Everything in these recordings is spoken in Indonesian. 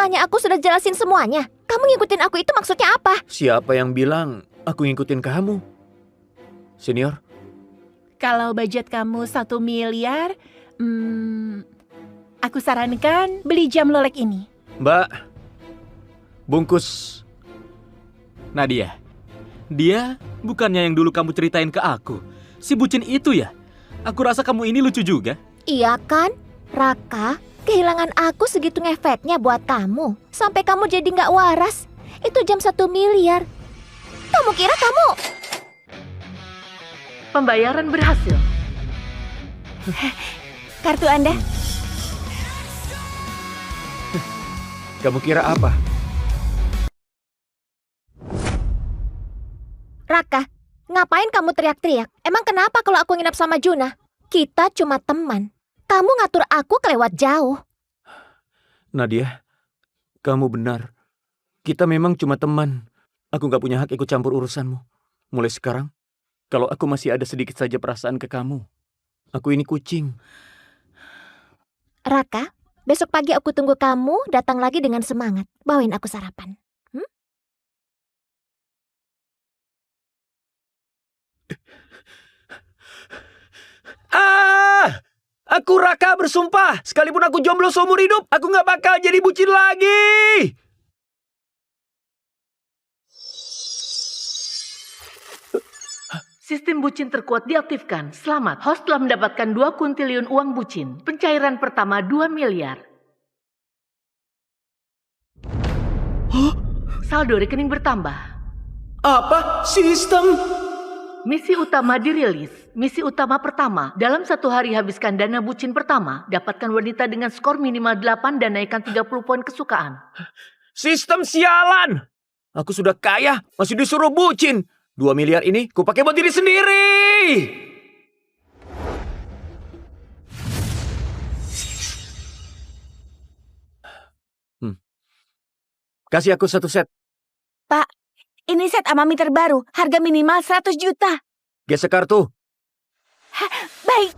Bukannya aku sudah jelasin semuanya? Kamu ngikutin aku itu maksudnya apa? Siapa yang bilang aku ngikutin kamu? Senior? Kalau budget kamu 1 miliar, aku sarankan beli jam Lolek ini. Mbak, bungkus. Nadia, dia bukannya yang dulu kamu ceritain ke aku. Si bucin itu ya? Aku rasa kamu ini lucu juga. Iya kan? Raka, kehilangan aku segitu ngefeknya buat kamu. Sampai kamu jadi nggak waras. Itu jam 1 miliar. Kamu kira kamu... Pembayaran berhasil. Kartu Anda. Kamu kira apa? Raka, ngapain kamu teriak-teriak? Emang kenapa kalau aku nginep sama Juna? Kita cuma teman. Kamu ngatur aku kelewat jauh. Nadia, kamu benar. Kita memang cuma teman. Aku gak punya hak ikut campur urusanmu. Mulai sekarang, kalau aku masih ada sedikit saja perasaan ke kamu, aku ini kucing. Raka, besok pagi aku tunggu kamu datang lagi dengan semangat. Bawain aku sarapan. Aku Raka bersumpah, sekalipun aku jomblo seumur hidup, aku gak bakal jadi bucin lagi. Sistem bucin terkuat diaktifkan. Selamat, host telah mendapatkan 2 kuntiliun uang bucin. Pencairan pertama 2 miliar. Saldo rekening bertambah. Apa? Sistem? Misi utama dirilis. Misi utama pertama, dalam 1 hari habiskan dana bucin pertama. Dapatkan wanita dengan skor minimal 8 dan naikkan 30 poin kesukaan. Sistem sialan! Aku sudah kaya, masih disuruh bucin. 2 miliar ini ku pakai buat diri sendiri. Kasih aku 1 set. Pak, ini set Amami terbaru. Harga minimal 100 juta. Gesek kartu. Baik.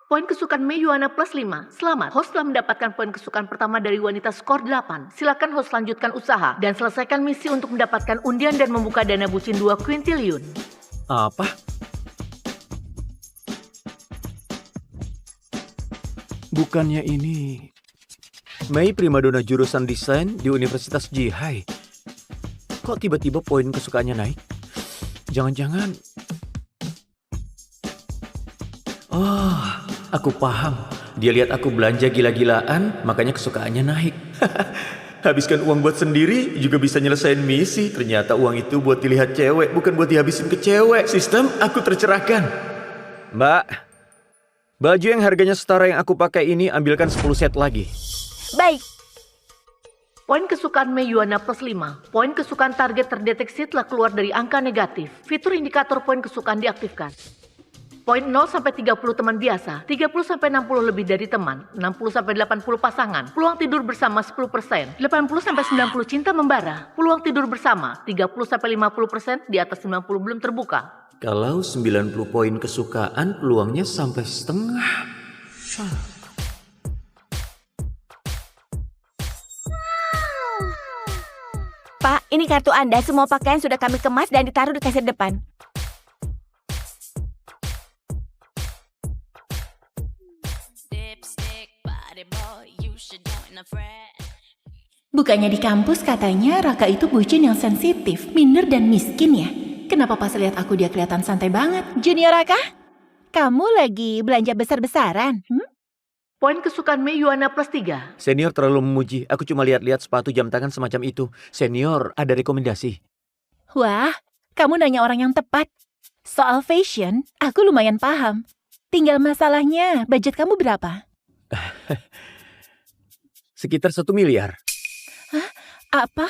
Poin kesukaan Meyuana plus 5. Selamat, host telah mendapatkan poin kesukaan pertama dari wanita skor 8. Silakan host lanjutkan usaha dan selesaikan misi untuk mendapatkan undian dan membuka dana bucin 2 kuintiliun. Apa? Bukannya ini Mei primadona jurusan desain di Universitas Jihai. Kok tiba-tiba poin kesukaannya naik? Jangan-jangan... Oh, aku paham. Dia lihat aku belanja gila-gilaan, makanya kesukaannya naik. Habiskan uang buat sendiri juga bisa nyelesain misi. Ternyata uang itu buat dilihat cewek, bukan buat dihabisin ke cewek. Sistem, aku tercerahkan. Mbak, baju yang harganya setara yang aku pakai ini ambilkan 10 set lagi. Baik. Poin kesukaan Meyuana plus 5. Poin kesukaan target terdeteksi telah keluar dari angka negatif. Fitur indikator poin kesukaan diaktifkan. Poin 0 sampai 30 teman biasa, 30 sampai 60 lebih dari teman, 60 sampai 80 pasangan, peluang tidur bersama 10%, 80 sampai 90 cinta membara, peluang tidur bersama 30 sampai 50%, di atas 90 belum terbuka. Kalau 90 poin kesukaan, peluangnya sampai setengah. Pak, ini kartu Anda. Semua pakaian sudah kami kemas dan ditaruh di kasir depan. Bukannya di kampus katanya Raka itu bucin yang sensitif, minder dan miskin ya? Kenapa pas lihat aku dia kelihatan santai banget? Junior Raka, kamu lagi belanja besar-besaran? Poin kesukaan Meyuana plus 3. Senior terlalu memuji. Aku cuma lihat-lihat sepatu jam tangan semacam itu. Senior, ada rekomendasi? Wah, kamu nanya orang yang tepat. Soal fashion, aku lumayan paham. Tinggal masalahnya, budget kamu berapa? Sekitar 1 miliar. Hah? Apa?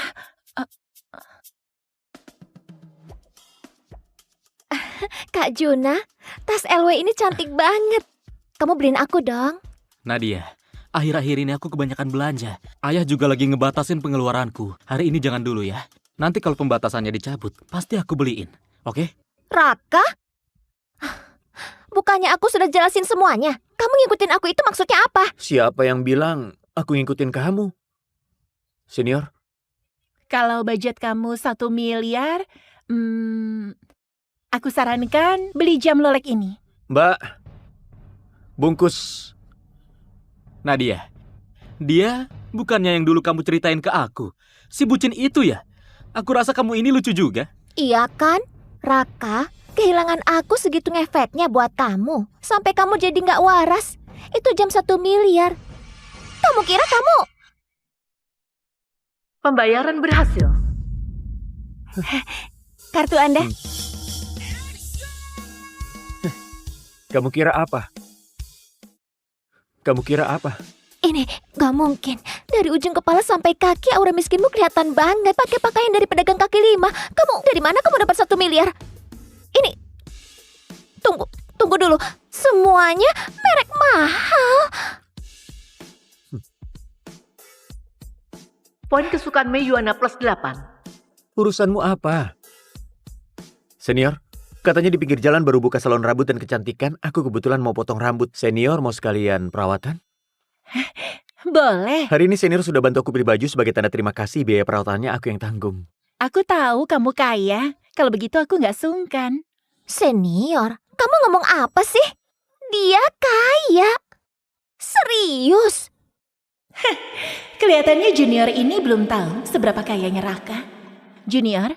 Kak Juna, tas LW ini cantik banget. Kamu beliin aku dong. Nadia, Akhir-akhir ini aku kebanyakan belanja. Ayah juga lagi ngebatasin pengeluaranku. Hari ini jangan dulu ya. Nanti kalau pembatasannya dicabut, pasti aku beliin. Oke? Raka? Bukannya aku sudah jelasin semuanya? Kamu ngikutin aku itu maksudnya apa? Siapa yang bilang aku ngikutin kamu? Senior, Kalau budget kamu 1 miliar, aku sarankan beli jam Lolek ini. Mbak. Bungkus. Nadia, dia bukannya yang dulu kamu ceritain ke aku. Si bucin itu ya? Aku rasa kamu ini lucu juga. Iya kan? Raka, kehilangan aku segitu ngefeknya buat kamu. Sampai kamu jadi nggak waras. Itu jam 1 miliar. Kamu kira kamu... Pembayaran berhasil. Kartu Anda. Kamu kira apa? Kamu kira apa? Ini nggak mungkin. Dari ujung kepala sampai kaki aura miskinmu kelihatan banget. Pakai pakaian dari pedagang kaki lima. Kamu dari mana kamu dapat 1 miliar? Ini... Tunggu dulu. Semuanya merek mahal. Poin kesukaan Mei Yuana plus 8. Urusanmu apa? Senior, katanya di pinggir jalan baru buka salon rambut dan kecantikan. Aku kebetulan mau potong rambut. Senior mau sekalian perawatan? Boleh. Hari ini senior sudah bantu aku beli baju sebagai tanda terima kasih. Biaya perawatannya aku yang tanggung. Aku tahu kamu kaya. Kalau begitu aku nggak sungkan. Senior, kamu ngomong apa sih? Dia kaya. Serius? Kelihatannya Junior ini belum tahu seberapa kayanya Raka. Junior,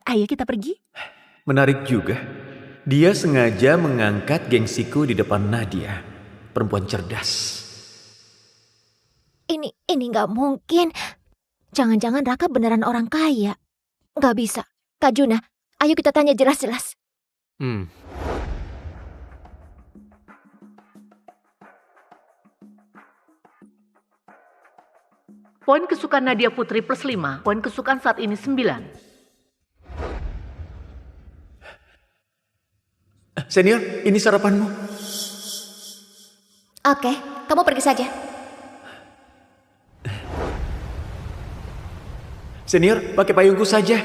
ayo kita pergi. Menarik juga. Dia sengaja mengangkat gengsiku di depan Nadia. Perempuan cerdas. Ini nggak mungkin. Jangan-jangan Raka beneran orang kaya. Nggak bisa. Kak Juna, ayo kita tanya jelas-jelas. Poin kesukaan Nadia Putri plus 5. Poin kesukaan saat ini 9. Senior, ini sarapanmu. Oke, kamu pergi saja. Senior, pakai payungku saja.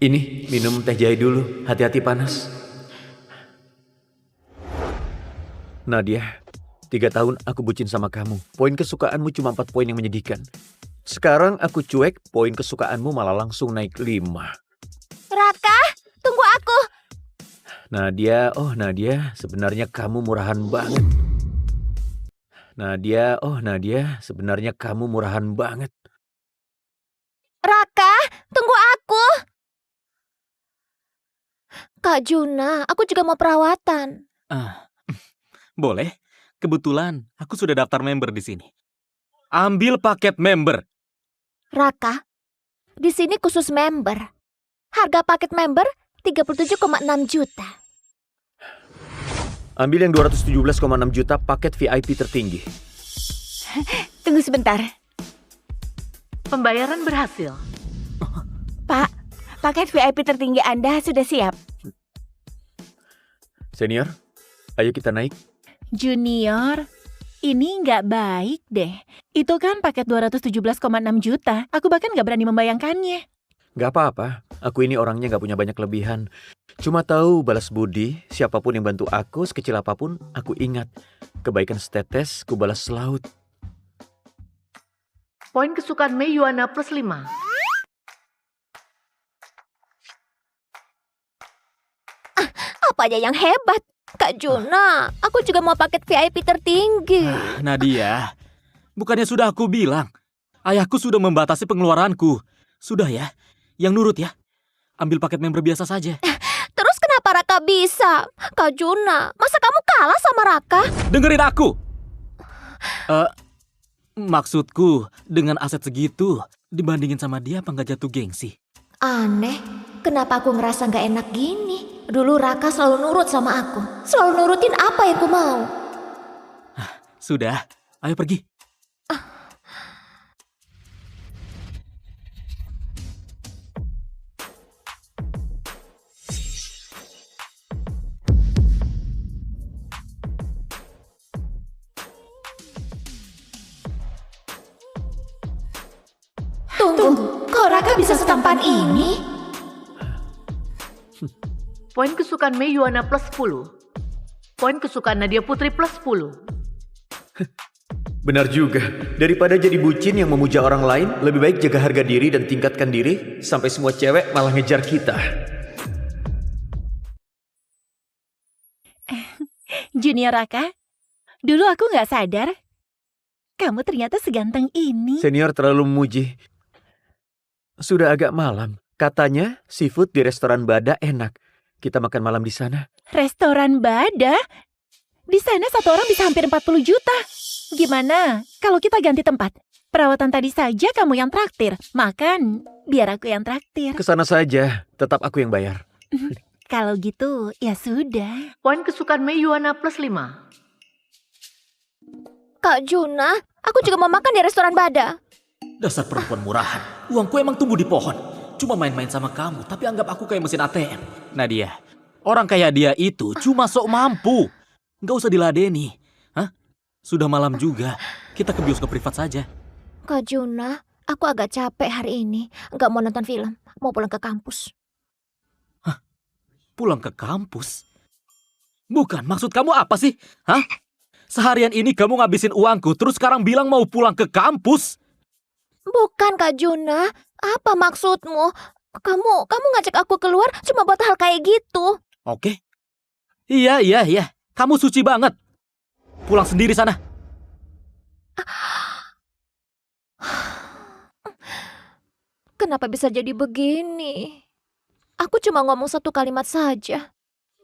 Ini, minum teh jahe dulu. Hati-hati panas. Nadia, 3 tahun aku bucin sama kamu. Poin kesukaanmu cuma 4 poin yang menyedihkan. Sekarang aku cuek, poin kesukaanmu malah langsung naik 5. Raka, tunggu aku. Nadia, oh Nadia, sebenarnya kamu murahan banget. Nadia, sebenarnya kamu murahan banget. Raka, tunggu aku. Kak Juna, aku juga mau perawatan. Boleh. Kebetulan aku sudah daftar member di sini. Ambil paket member. Raka, di sini khusus member. Harga paket member 37,6 juta. Ambil yang 217,6 juta paket VIP tertinggi. Tunggu sebentar. Pembayaran berhasil. Pak, paket VIP tertinggi Anda sudah siap. Senior, ayo kita naik. Junior, ini nggak baik deh. Itu kan paket 217,6 juta. Aku bahkan nggak berani membayangkannya. Gak apa-apa, aku ini orangnya gak punya banyak kelebihan. Cuma tahu balas budi, siapapun yang bantu aku, sekecil apapun, aku ingat. Kebaikan setetes, ku balas selaut. Poin kesukaan Mei Yuana plus 5. Apa aja yang hebat? Kak Juna, aku juga mau paket VIP tertinggi. Nadia, bukannya sudah aku bilang. Ayahku sudah membatasi pengeluaranku. Sudah ya, yang nurut ya. Ambil paket member biasa saja. Terus kenapa Raka bisa? Kak Juna, masa kamu kalah sama Raka? Dengerin aku. Maksudku, dengan aset segitu, dibandingin sama dia apa nggak jatuh gengsi? Aneh, kenapa aku ngerasa gak enak gini? Dulu Raka selalu nurut sama aku. Selalu nurutin apa yang ku mau. Sudah, ayo pergi. bisa setampan ini? Poin kesukaan Mei Yuana plus 10. Poin kesukaan Nadia Putri plus 10. Benar juga. Daripada jadi bucin yang memuja orang lain, lebih baik jaga harga diri dan tingkatkan diri sampai semua cewek malah ngejar kita. Junior Raka, dulu aku nggak sadar. Kamu ternyata seganteng ini. Senior terlalu memuji. Sudah agak malam. Katanya seafood di restoran Bada enak. Kita makan malam di sana. Restoran Bada? Di sana satu orang bisa hampir 40 juta. Gimana kalau kita ganti tempat? Perawatan tadi saja kamu yang traktir. Makan, biar aku yang traktir. Kesana saja, tetap aku yang bayar. Kalau gitu, ya sudah. Poin kesukaan Mei Yuana plus 5. Kak Juna, aku juga mau makan di restoran Bada. Dasar perempuan murahan. Uangku emang tumbuh di pohon. Cuma main-main sama kamu, tapi anggap aku kayak mesin ATM. Nadia, orang kayak dia itu cuma sok mampu. Nggak usah diladeni. Hah? Sudah malam juga. Kita ke bioskop privat saja. Kak Juna, aku agak capek hari ini. Nggak mau nonton film, mau pulang ke kampus. Pulang ke kampus? Bukan, maksud kamu apa sih? Hah? Seharian ini kamu ngabisin uangku, terus sekarang bilang mau pulang ke kampus? Bukan Kak Juna, apa maksudmu? Kamu ngajak aku keluar cuma buat hal kayak gitu. Oke. Iya. Kamu suci banget. Pulang sendiri sana. Kenapa bisa jadi begini? Aku cuma ngomong satu kalimat saja.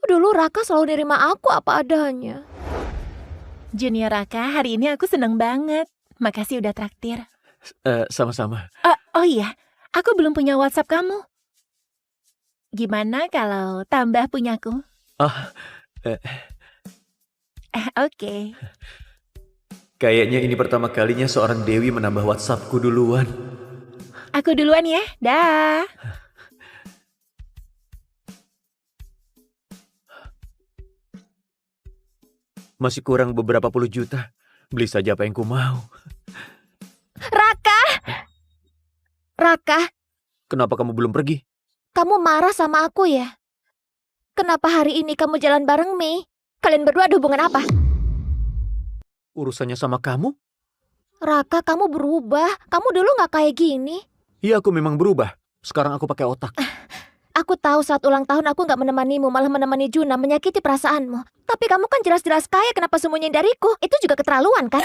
Dulu Raka selalu nerima aku apa adanya. Junior Raka, hari ini aku seneng banget. Makasih udah traktir. Sama-sama. Oh iya, aku belum punya WhatsApp kamu. Gimana kalau tambah punyaku? Oke. Kayaknya ini pertama kalinya seorang Dewi menambah WhatsAppku duluan. Aku duluan ya. Dah. Masih kurang beberapa puluh juta. Beli saja apa yang ku mau. Raka, Kenapa kamu belum pergi? kamu marah sama aku ya? Kenapa hari ini kamu jalan bareng Mei? Kalian berdua ada hubungan apa? Urusannya sama kamu? Raka, kamu berubah. Kamu dulu gak kayak gini. Iya, aku memang berubah. Sekarang aku pakai otak. Aku tahu saat ulang tahun aku gak menemanimu, malah menemani Juna, menyakiti perasaanmu. Tapi kamu kan jelas-jelas kaya, kenapa sembunyiin dariku? Itu juga keterlaluan kan?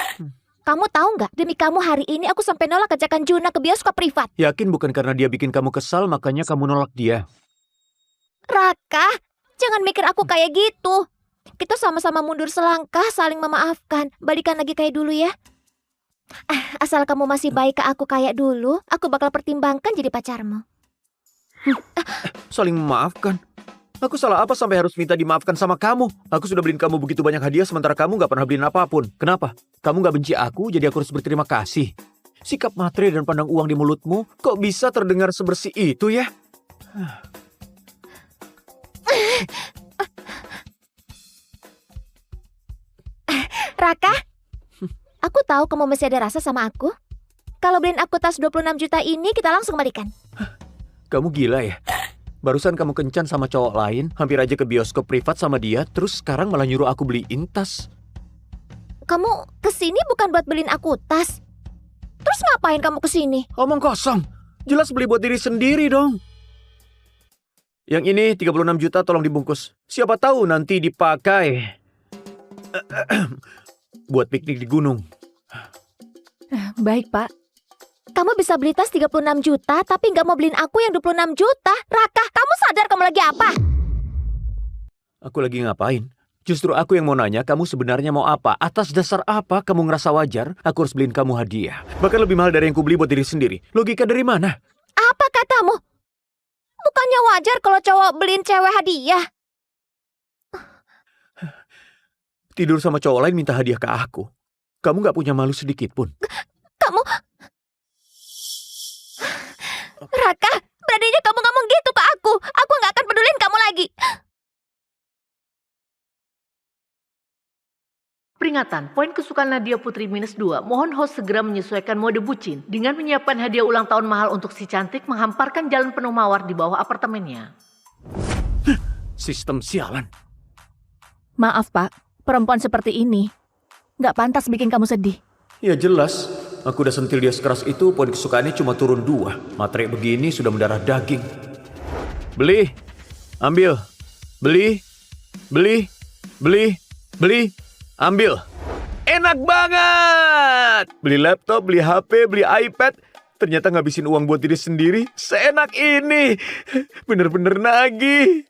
Kamu tahu nggak? Demi kamu hari ini aku sampai nolak ajakan Juna ke bioskop privat. Yakin bukan karena dia bikin kamu kesal, makanya kamu nolak dia? Raka, jangan mikir aku kayak gitu. Kita sama-sama mundur selangkah, saling memaafkan. Balikan lagi kayak dulu ya. Asal kamu masih baik ke aku kayak dulu, aku bakal pertimbangkan jadi pacarmu. Saling memaafkan? Aku salah apa sampai harus minta dimaafkan sama kamu? Aku sudah beliin kamu begitu banyak hadiah sementara kamu gak pernah beliin apapun. Kenapa? Kamu gak benci aku, jadi aku harus berterima kasih. Sikap matre dan pandang uang di mulutmu kok bisa terdengar sebersih itu ya? Raka, aku tahu kamu masih ada rasa sama aku. Kalau beliin aku tas 26 juta ini, kita langsung balikan. Kamu gila ya? Barusan kamu kencan sama cowok lain, hampir aja ke bioskop privat sama dia, terus sekarang malah nyuruh aku beliin tas. Kamu kesini bukan buat beliin aku tas. Terus ngapain kamu kesini? Omong kosong. Jelas beli buat diri sendiri dong. Yang ini 36 juta tolong dibungkus. Siapa tahu nanti dipakai buat piknik di gunung. Baik, Pak. Kamu bisa beli tas 36 juta, tapi nggak mau beliin aku yang 26 juta. Raka, kamu sadar kamu lagi apa? Aku lagi ngapain? Justru aku yang mau nanya, kamu sebenarnya mau apa? Atas dasar apa kamu ngerasa wajar aku harus beliin kamu hadiah? Bahkan lebih mahal dari yang ku beli buat diri sendiri. Logika dari mana? Apa katamu? Bukannya wajar kalau cowok beliin cewek hadiah? Tidur sama cowok lain minta hadiah ke aku. Kamu gak punya malu sedikit pun. Kamu... Raka, beraninya kamu ngomong gitu ke aku. Aku nggak akan peduliin kamu lagi. Peringatan, poin kesukaan Nadia Putri -2. Mohon host segera menyesuaikan mode bucin dengan menyiapkan hadiah ulang tahun mahal untuk si cantik menghamparkan jalan penuh mawar di bawah apartemennya. Sistem sialan. Maaf Pak, perempuan seperti ini nggak pantas bikin kamu sedih. Ya jelas, aku udah sentil dia sekeras itu, poin kesukaannya cuma turun 2. Materai begini sudah mendarah daging. Beli, ambil, beli, beli, beli, beli, ambil. Enak banget! Beli laptop, beli HP, beli iPad. Ternyata ngabisin uang buat diri sendiri. Seenak ini. Bener-bener nagih.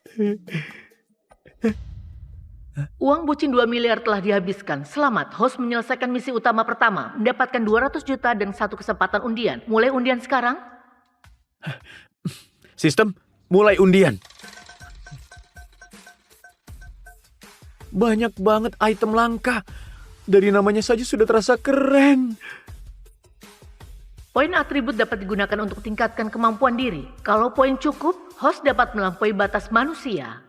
Uang bucin 2 miliar telah dihabiskan. Selamat, host menyelesaikan misi utama pertama. Mendapatkan 200 juta dan 1 kesempatan undian. Mulai undian sekarang. Sistem, mulai undian. Banyak banget item langka. Dari namanya saja sudah terasa keren. Poin atribut dapat digunakan untuk tingkatkan kemampuan diri. Kalau poin cukup, host dapat melampaui batas manusia.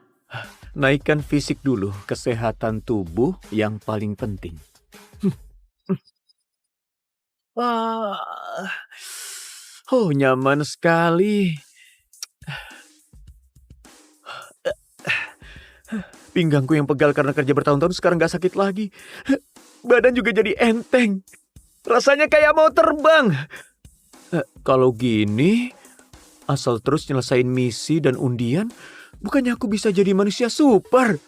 Naikkan fisik dulu, kesehatan tubuh yang paling penting. Oh, nyaman sekali. Pinggangku yang pegal karena kerja bertahun-tahun sekarang gak sakit lagi. Badan juga jadi enteng. Rasanya kayak mau terbang. Kalau gini, asal terus nyelesain misi dan undian, bukannya aku bisa jadi manusia super?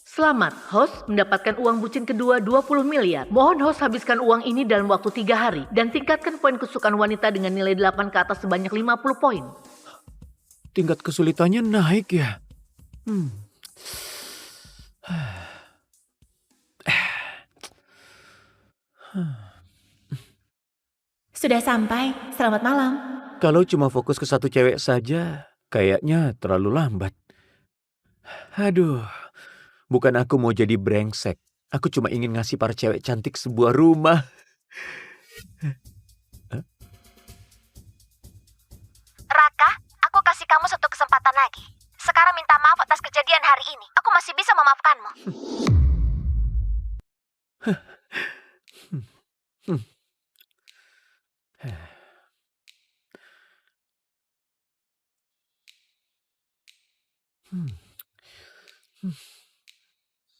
Selamat, host mendapatkan uang bucin kedua 20 miliar. Mohon host habiskan uang ini dalam waktu 3 hari. Dan tingkatkan poin kesukaan wanita dengan nilai 8 ke atas sebanyak 50 poin. Tingkat kesulitannya naik ya? Sudah sampai, selamat malam. Kalau cuma fokus ke satu cewek saja, kayaknya terlalu lambat. Aduh, bukan aku mau jadi brengsek. Aku cuma ingin ngasih para cewek cantik sebuah rumah. Raka, aku kasih kamu satu kesempatan lagi. Sekarang minta maaf atas kejadian hari ini. Aku masih bisa memaafkanmu.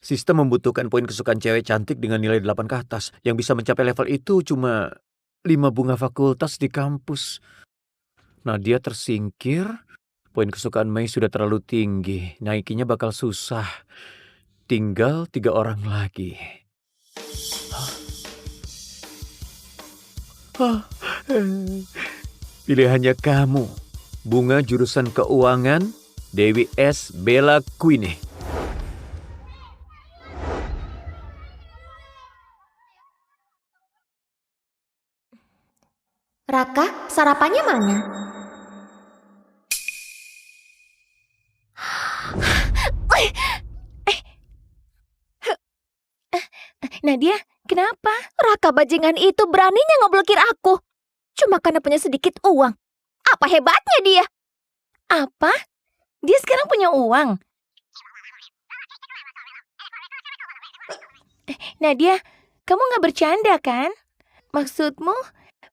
Sistem membutuhkan poin kesukaan cewek cantik dengan nilai 8 ke atas. Yang bisa mencapai level itu cuma 5 bunga fakultas di kampus. Nadia tersingkir. Poin kesukaan Mei sudah terlalu tinggi. Naikinya bakal susah. Tinggal 3 orang lagi. Pilihannya kamu. Bunga jurusan keuangan, Dewi S. Bella Queen. Raka, sarapannya mana? Nadia, kenapa? Raka bajingan itu beraninya ngeblokir aku. Cuma karena punya sedikit uang. Apa hebatnya dia? Apa? Dia sekarang punya uang. Nadia, kamu gak bercanda kan? Maksudmu,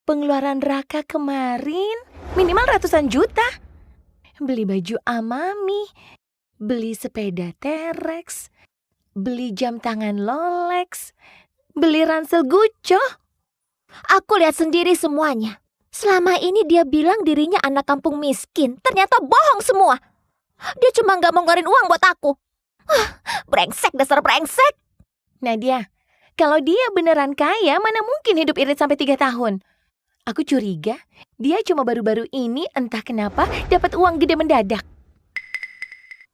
pengeluaran Raka kemarin minimal ratusan juta. Beli baju Amami, beli sepeda T-Rex, beli jam tangan Rolex, beli ransel Gucci. Aku lihat sendiri semuanya. Selama ini dia bilang dirinya anak kampung miskin. Ternyata bohong semua. Dia cuma gak mau ngeluarin uang buat aku. Brengsek, dasar brengsek. Nadia, kalau dia beneran kaya, mana mungkin hidup irit sampai 3 tahun? Aku curiga, dia cuma baru-baru ini entah kenapa dapat uang gede mendadak.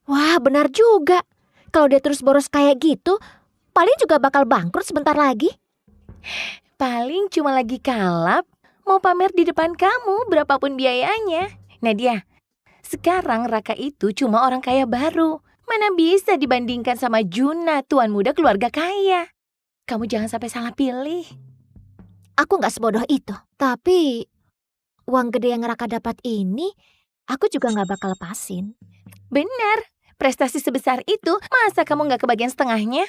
Wah, benar juga. Kalau dia terus boros kayak gitu, paling juga bakal bangkrut sebentar lagi. Paling cuma lagi kalap, mau pamer di depan kamu berapapun biayanya. Nadia, sekarang Raka itu cuma orang kaya baru. Mana bisa dibandingkan sama Juna, tuan muda keluarga kaya. Kamu jangan sampai salah pilih. Aku gak sebodoh itu. Tapi uang gede yang Raka dapat ini, aku juga gak bakal lepasin. Benar, prestasi sebesar itu, masa kamu gak kebagian setengahnya?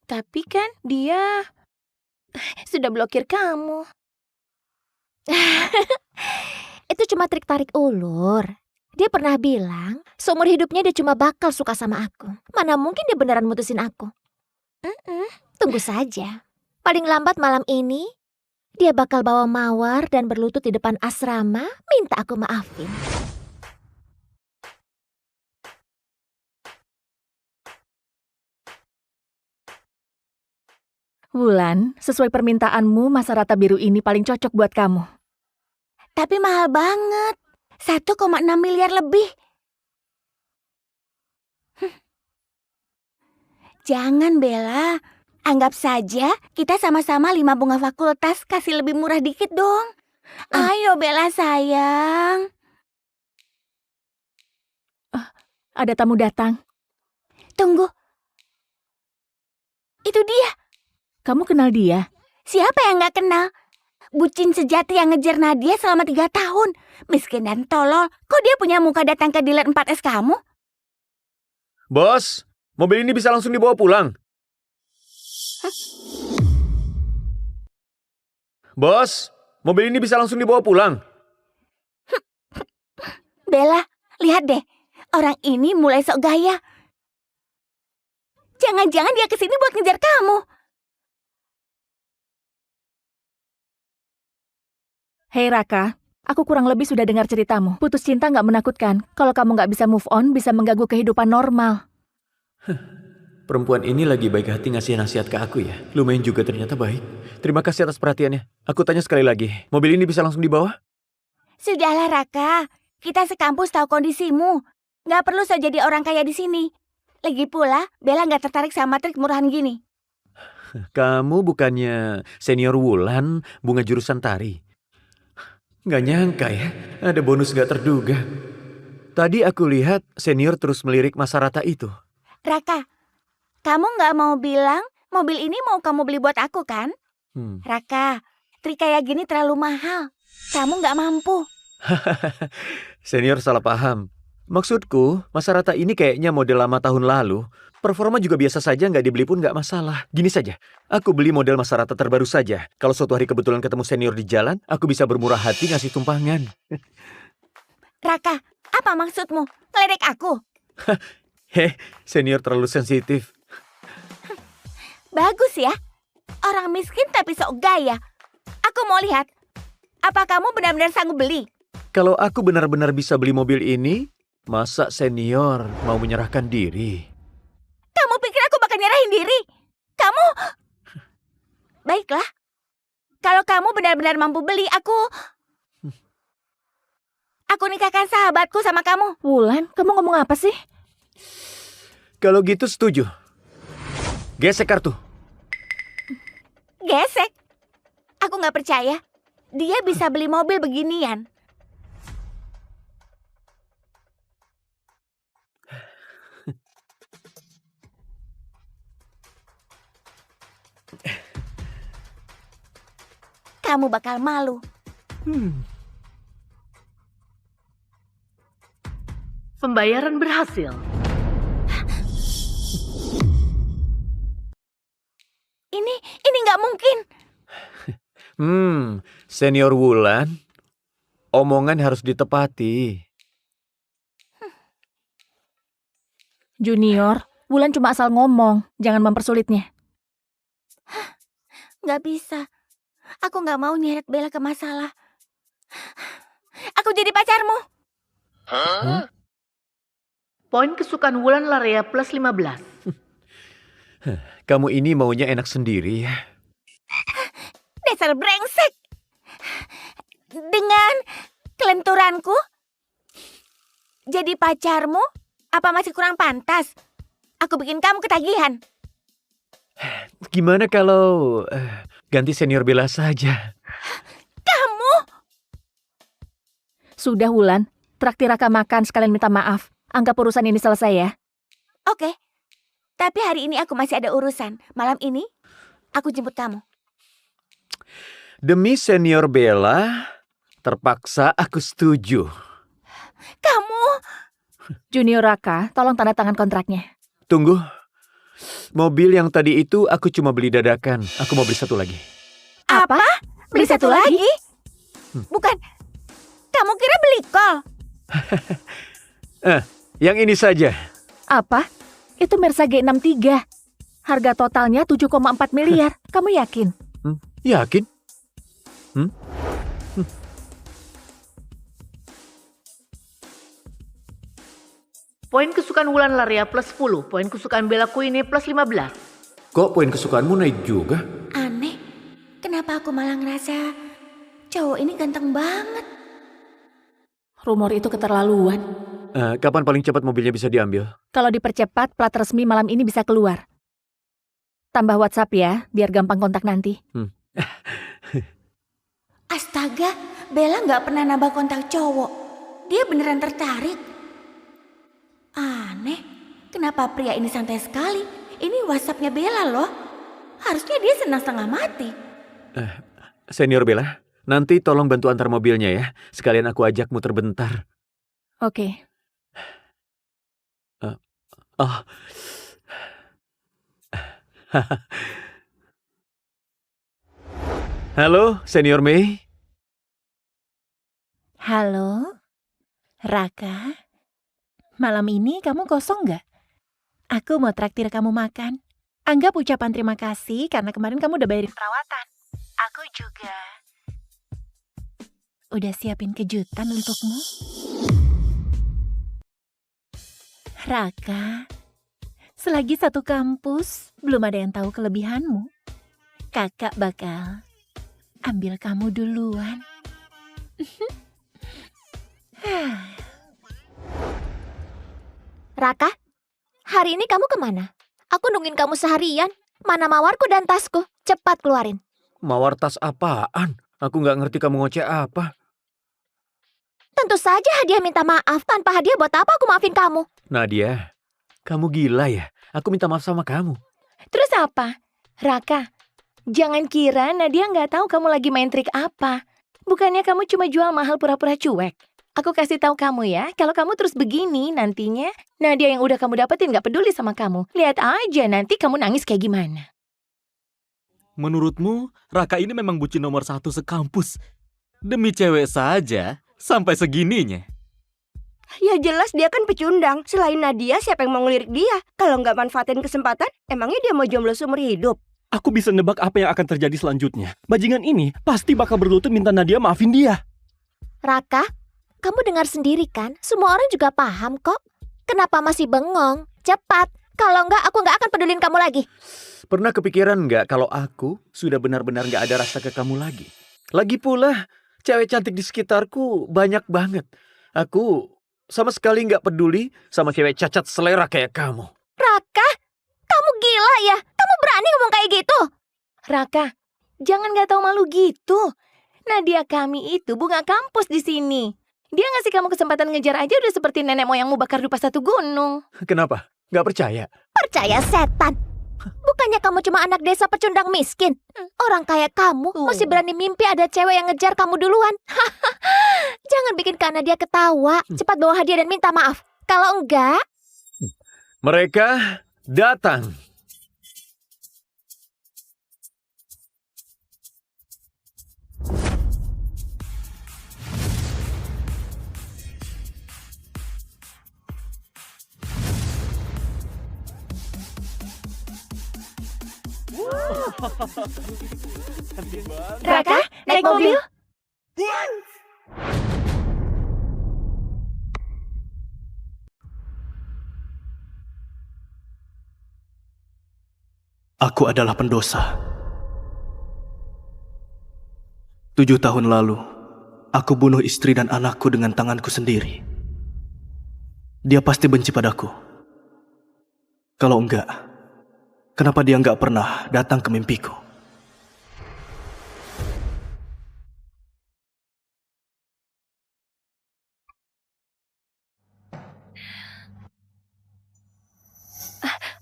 Tapi kan dia Sudah blokir kamu. Itu cuma trik tarik ulur. Dia pernah bilang, seumur hidupnya dia cuma bakal suka sama aku. Mana mungkin dia beneran mutusin aku. Tunggu saja. Paling lambat malam ini, dia bakal bawa mawar dan berlutut di depan asrama, minta aku maafin. Wulan, sesuai permintaanmu, masa rata biru ini paling cocok buat kamu. Tapi mahal banget. 1,6 miliar lebih. Jangan, Bella. Anggap saja kita sama-sama 5 bunga fakultas, kasih lebih murah dikit dong. Ayo Bella sayang. Ada tamu datang. Tunggu. Itu dia. Kamu kenal dia? Siapa yang gak kenal? Bucin sejati yang ngejar Nadia selama 3 tahun. Miskin dan tolol. Kok dia punya muka datang ke dealer 4S kamu? Bos, mobil ini bisa langsung dibawa pulang. Bos, mobil ini bisa langsung dibawa pulang. Bella, lihat deh. Orang ini mulai sok gaya. Jangan-jangan dia kesini buat ngejar kamu. Hei Raka, aku kurang lebih sudah dengar ceritamu. Putus cinta nggak menakutkan. Kalau kamu nggak bisa move on, bisa mengganggu kehidupan normal. Perempuan ini lagi baik hati ngasih nasihat ke aku ya. Lumayan juga ternyata baik. Terima kasih atas perhatiannya. Aku tanya sekali lagi, mobil ini bisa langsung dibawa? Sudahlah Raka, kita sekampus tahu kondisimu. Nggak perlu so jadi orang kaya di sini. Lagi pula, Bella nggak tertarik sama trik murahan gini. Kamu bukannya senior Wulan, bunga jurusan tari? Nggak nyangka ya, ada bonus nggak terduga. Tadi aku lihat senior terus melirik Masa Rata itu. Raka, kamu nggak mau bilang mobil ini mau kamu beli buat aku kan? Raka, trik kayak gini terlalu mahal. Kamu nggak mampu. Senior salah paham. Maksudku, Masa Rata ini kayaknya model lama tahun lalu. Performa juga biasa saja, nggak dibeli pun nggak masalah. Gini saja, aku beli model Masa Rata terbaru saja. Kalau suatu hari kebetulan ketemu senior di jalan, aku bisa bermurah hati ngasih tumpangan. Raka, apa maksudmu? Ngeledek aku? Heh, senior terlalu sensitif. Bagus ya. Orang miskin tapi sok gaya. Aku mau lihat. Apa kamu benar-benar sanggup beli? Kalau aku benar-benar bisa beli mobil ini, masa senior mau menyerahkan diri? Kamu pikir aku bakal nyerahin diri? Kamu... Baiklah. Kalau kamu benar-benar mampu beli, Aku nikahkan sahabatku sama kamu. Wulan, kamu ngomong apa sih? Kalau gitu setuju. Gesek kartu. Gesek. Aku nggak percaya. Dia bisa beli mobil beginian. Kamu bakal malu. Pembayaran berhasil. Ini nggak mungkin. Senior Wulan, omongan harus ditepati. Junior, Wulan cuma asal ngomong, jangan mempersulitnya. Nggak bisa. Aku nggak mau nyeret Bella ke masalah. Aku jadi pacarmu. Poin kesukaan Wulan Larea plus 15. Kamu ini maunya enak sendiri ya. Dasar brengsek. Dengan kelenturanku jadi pacarmu, apa masih kurang pantas? Aku bikin kamu ketagihan. Gimana kalau ganti senior Bella saja? Kamu? Sudah Wulan, traktir Raka makan sekalian minta maaf. Anggap urusan ini selesai ya. Oke. Tapi hari ini aku masih ada urusan. Malam ini aku jemput kamu. Demi senior Bella, terpaksa aku setuju. Kamu? Junior Raka, tolong tanda tangan kontraknya. Tunggu. Mobil yang tadi itu aku cuma beli dadakan. Aku mau beli satu lagi. Apa? Beli satu lagi? Bukan. Kamu kira beli kol? Yang ini saja. Apa? Itu Mersa G63. Harga totalnya 7,4 miliar. Kamu yakin? Yakin? Poin kesukaan Wulan Laria plus 10, poin kesukaan Bella Queen plus 15. Kok poin kesukaanmu naik juga? Aneh. Kenapa aku malah ngerasa cowok ini ganteng banget? Rumor itu keterlaluan. Kapan paling cepat mobilnya bisa diambil? Kalau dipercepat, plat resmi malam ini bisa keluar. Tambah WhatsApp ya, biar gampang kontak nanti. Astaga, Bella nggak pernah nambah kontak cowok. Dia beneran tertarik. Aneh, kenapa pria ini santai sekali? Ini WhatsAppnya Bella loh. Harusnya dia senang setengah mati. Senior Bella, nanti tolong bantu antar mobilnya ya. Sekalian aku ajak muter bentar. Oke. Oh. Halo, Senior Mei. Halo, Raka. Malam ini kamu kosong nggak? Aku mau traktir kamu makan. Anggap ucapan terima kasih karena kemarin kamu udah bayarin perawatan. Aku juga udah siapin kejutan untukmu. Raka, selagi satu kampus, belum ada yang tahu kelebihanmu. Kakak bakal ambil kamu duluan. Raka, hari ini kamu kemana? Aku nungguin kamu seharian. Mana mawarku dan tasku? Cepat keluarin. Mawar tas apaan? Aku nggak ngerti kamu ngoceh apa. Tentu saja hadiah minta maaf. Tanpa hadiah buat apa aku maafin kamu? Nadia, kamu gila ya? Aku minta maaf sama kamu. Terus apa? Raka, jangan kira Nadia nggak tahu kamu lagi main trik apa. Bukannya kamu cuma jual mahal pura-pura cuek. Aku kasih tahu kamu ya, kalau kamu terus begini nantinya, Nadia yang udah kamu dapetin nggak peduli sama kamu. Lihat aja nanti kamu nangis kayak gimana. Menurutmu, Raka ini memang bucin nomor 1 sekampus. Demi cewek saja, sampai segininya. Ya jelas dia kan pecundang. Selain Nadia, siapa yang mau ngelirik dia? Kalau nggak manfaatin kesempatan, emangnya dia mau jomblo seumur hidup? Aku bisa nebak apa yang akan terjadi selanjutnya. Bajingan ini pasti bakal berlutut minta Nadia maafin dia. Raka, kamu dengar sendiri kan? Semua orang juga paham kok. Kenapa masih bengong? Cepat. Kalau enggak, aku enggak akan pedulin kamu lagi. Pernah kepikiran nggak kalau aku sudah benar-benar nggak ada rasa ke kamu lagi? Lagi pula, cewek cantik di sekitarku banyak banget. Aku sama sekali nggak peduli sama cewek cacat selera kayak kamu. Raka, kamu gila ya? Kamu berani ngomong kayak gitu? Raka, jangan nggak tahu malu gitu. Nadia kami itu bunga kampus di sini. Dia ngasih kamu kesempatan ngejar aja udah seperti nenek moyangmu bakar dupa satu gunung. Kenapa? Nggak percaya? Percaya setan. Bukannya kamu cuma anak desa pecundang miskin? Orang kayak kamu masih berani mimpi ada cewek yang ngejar kamu duluan. Jangan bikin Kak Nadia ketawa. Cepat bawa hadiah dan minta maaf. Kalau enggak, Mereka datang. Raka, naik mobil. Aku adalah pendosa. 7 tahun lalu, aku bunuh istri dan anakku dengan tanganku sendiri. Dia pasti benci padaku. Kalau enggak, kenapa dia enggak pernah datang ke mimpiku?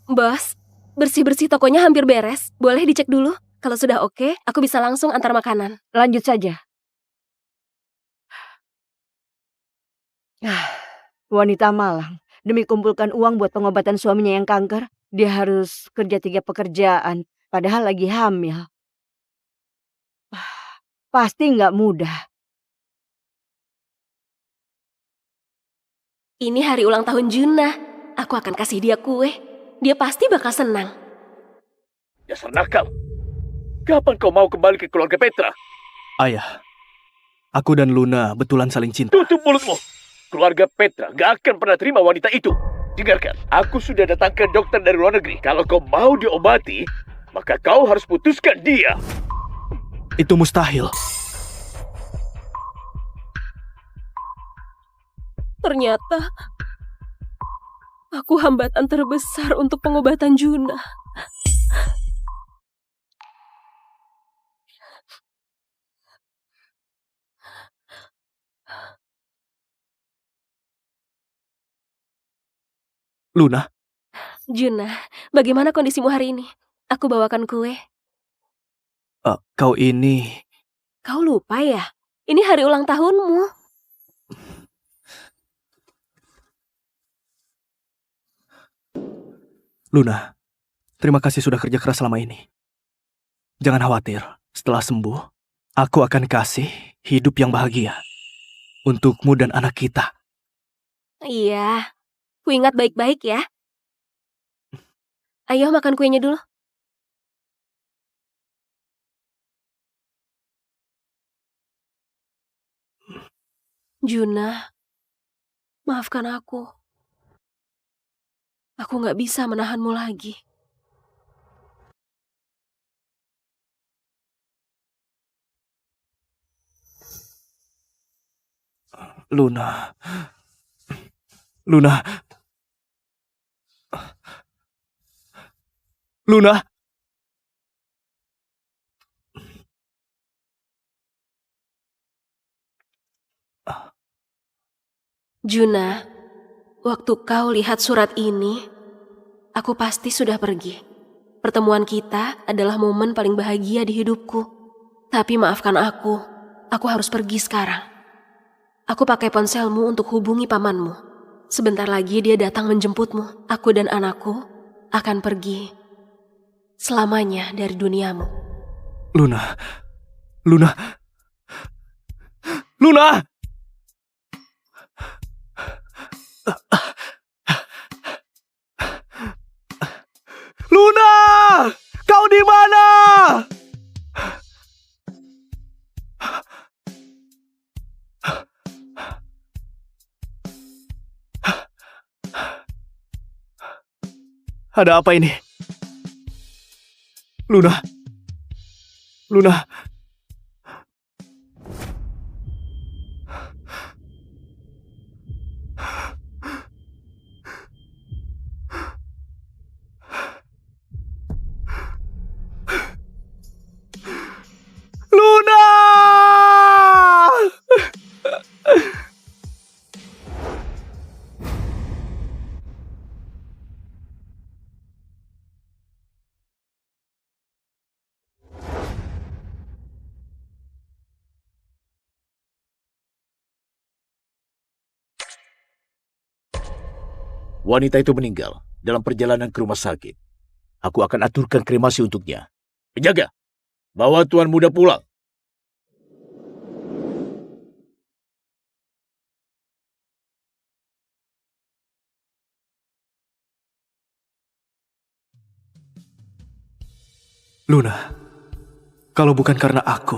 Bos, bersih-bersih tokonya hampir beres. Boleh dicek dulu? Kalau sudah oke, aku bisa langsung antar makanan. Lanjut saja. Wanita malang, demi kumpulkan uang buat pengobatan suaminya yang kanker, Dia harus kerja 3 pekerjaan, padahal lagi hamil. Pasti nggak mudah. Ini hari ulang tahun Juna. Aku akan kasih dia kue. Dia pasti bakal senang. Dasar nakal. Kapan kau mau kembali ke keluarga Petra? Ayah, aku dan Luna betulan saling cinta. Tutup mulutmu. Keluarga Petra gak akan pernah terima wanita itu. Dengarkan, aku sudah datang ke dokter dari luar negeri. Kalau kau mau diobati, maka kau harus putuskan dia. Itu mustahil. Ternyata aku hambatan terbesar untuk pengobatan Juna. Luna, Juna, bagaimana kondisimu hari ini? Aku bawakan kue. kau ini... Kau lupa ya? Ini hari ulang tahunmu. Luna, terima kasih sudah kerja keras selama ini. Jangan khawatir, setelah sembuh, aku akan kasih hidup yang bahagia untukmu dan anak kita. Iya, ku ingat baik-baik ya. Ayo makan kuenya dulu. Juna, maafkan aku. Aku gak bisa menahanmu lagi. Luna... Luna... Luna... Juna, waktu kau lihat surat ini, aku pasti sudah pergi. Pertemuan kita adalah momen paling bahagia di hidupku. Tapi maafkan aku harus pergi sekarang. Aku pakai ponselmu untuk hubungi pamanmu. Sebentar lagi dia datang menjemputmu. Aku dan anakku akan pergi selamanya dari duniamu. Luna... Luna... Luna! Luna! Kau di mana? Ada apa ini? Luna. Luna. Luna! Wanita itu meninggal dalam perjalanan ke rumah sakit. Aku akan aturkan kremasi untuknya. Penjaga, bawa tuan muda pulang. Luna, kalau bukan karena aku,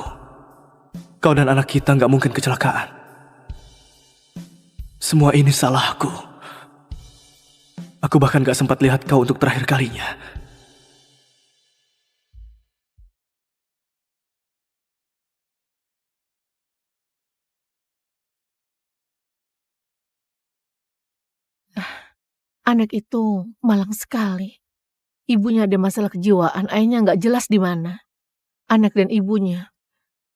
kau dan anak kita nggak mungkin kecelakaan. Semua ini salahku. Aku bahkan gak sempat lihat kau untuk terakhir kalinya. Anak itu malang sekali. Ibunya ada masalah kejiwaan, ayahnya nggak jelas di mana. Anak dan ibunya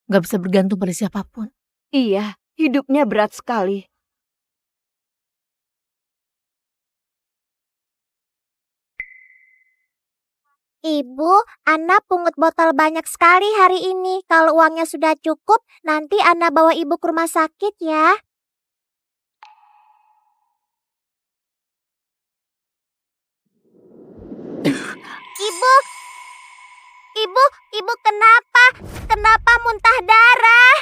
nggak bisa bergantung pada siapapun. Iya, hidupnya berat sekali. Ibu, Ana pungut botol banyak sekali hari ini. Kalau uangnya sudah cukup, nanti Ana bawa ibu ke rumah sakit ya. Ibu kenapa? Kenapa muntah darah?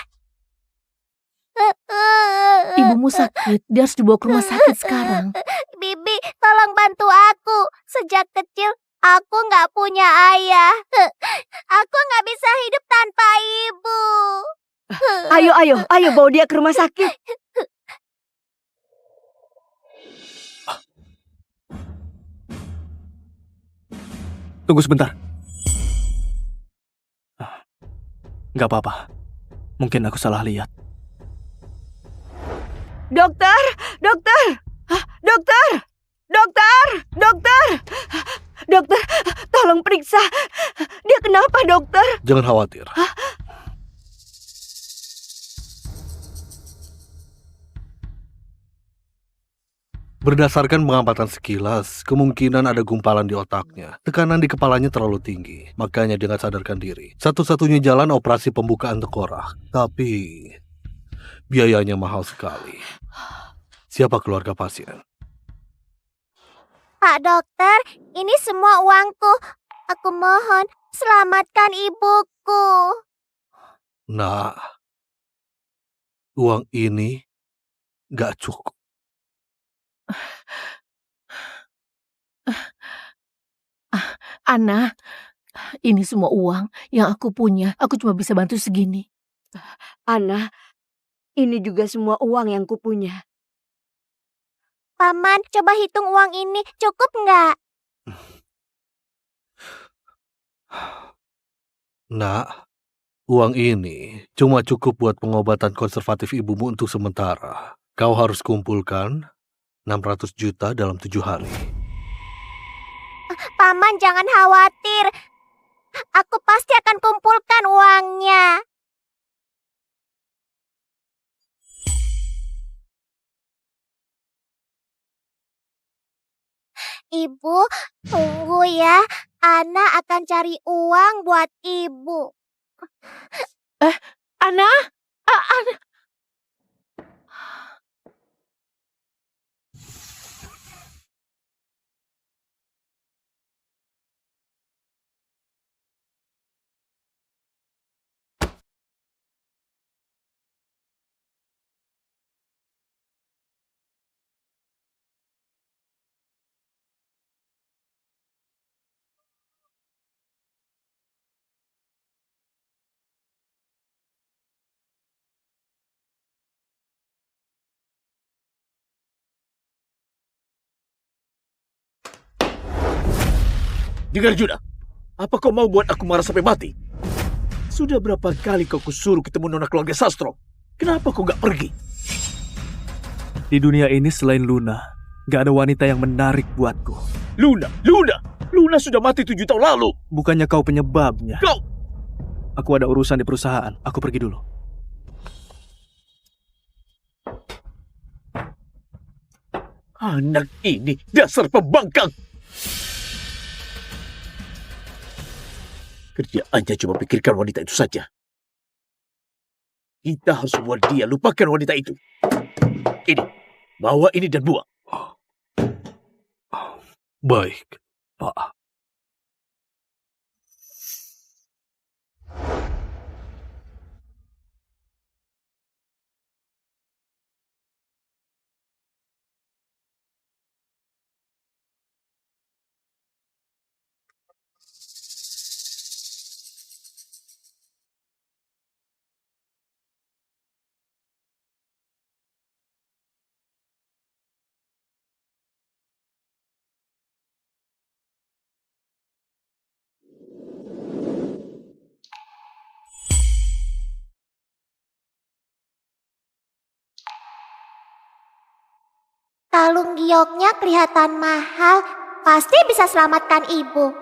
Ibumu sakit, dia harus dibawa ke rumah sakit sekarang. Bibi, tolong bantu aku. Sejak kecil, aku nggak punya ayah. Aku nggak bisa hidup tanpa ibu. Ayo bawa dia ke rumah sakit. Tunggu sebentar. Nggak apa-apa. Mungkin aku salah lihat. Dokter! Dokter, tolong periksa. Dia kenapa, dokter? Jangan khawatir. Berdasarkan pengamatan sekilas, kemungkinan ada gumpalan di otaknya. Tekanan di kepalanya terlalu tinggi, makanya dia nggak sadarkan diri. Satu-satunya jalan operasi pembukaan tengkorak. Tapi biayanya mahal sekali. Siapa keluarga pasien? Pak dokter, ini semua uangku. Aku mohon, selamatkan ibuku. Nah, uang ini nggak cukup. Ana, ini semua uang yang aku punya. Aku cuma bisa bantu segini. Ana, ini juga semua uang yang kupunya. Paman, coba hitung uang ini. Cukup nggak? Nak, uang ini cuma cukup buat pengobatan konservatif ibumu untuk sementara. Kau harus kumpulkan 600 juta dalam 7 hari. Paman, jangan khawatir. Aku pasti akan kumpulkan uangnya. Ibu, tunggu ya. Ana akan cari uang buat ibu. Ana? Ana? Dengar Juna, apa kau mau buat aku marah sampai mati? Sudah berapa kali kau kusuruh ketemu nona keluarga Sastro? Kenapa kau gak pergi? Di dunia ini selain Luna, gak ada wanita yang menarik buatku. Luna sudah mati 7 tahun lalu. Bukannya kau penyebabnya. Kau! Aku ada urusan di perusahaan. Aku pergi dulu. Anak ini dasar pembangkang. Kerjaannya cuma pikirkan wanita itu saja. Kita harus buat dia lupakan wanita itu. Ini, bawa ini dan buang. Baik, Pak. Kalung gioknya kelihatan mahal. Pasti bisa selamatkan ibu.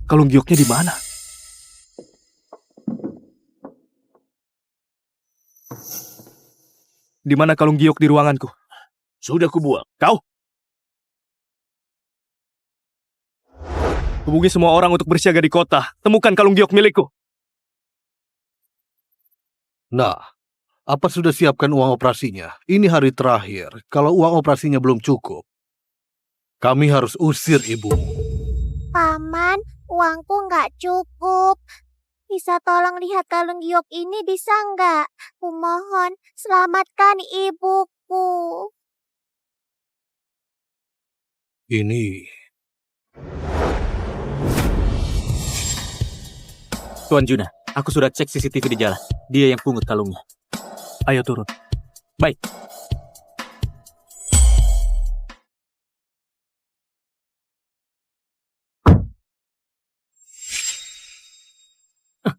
Kalung gioknya di mana? Di mana kalung giok di ruanganku? Sudah kubuang. Kau? Hubungi semua orang untuk bersiaga di kota. Temukan kalung giok milikku. Nah, apa sudah siapkan uang operasinya? Ini hari terakhir. Kalau uang operasinya belum cukup, kami harus usir ibumu. Paman, uangku nggak cukup. Bisa tolong lihat kalung giok ini bisa nggak? Kumohon, selamatkan ibuku. Ini... Tuan Juna, aku sudah cek CCTV di jalan. Dia yang pungut kalungnya. Ayo turun. Baik.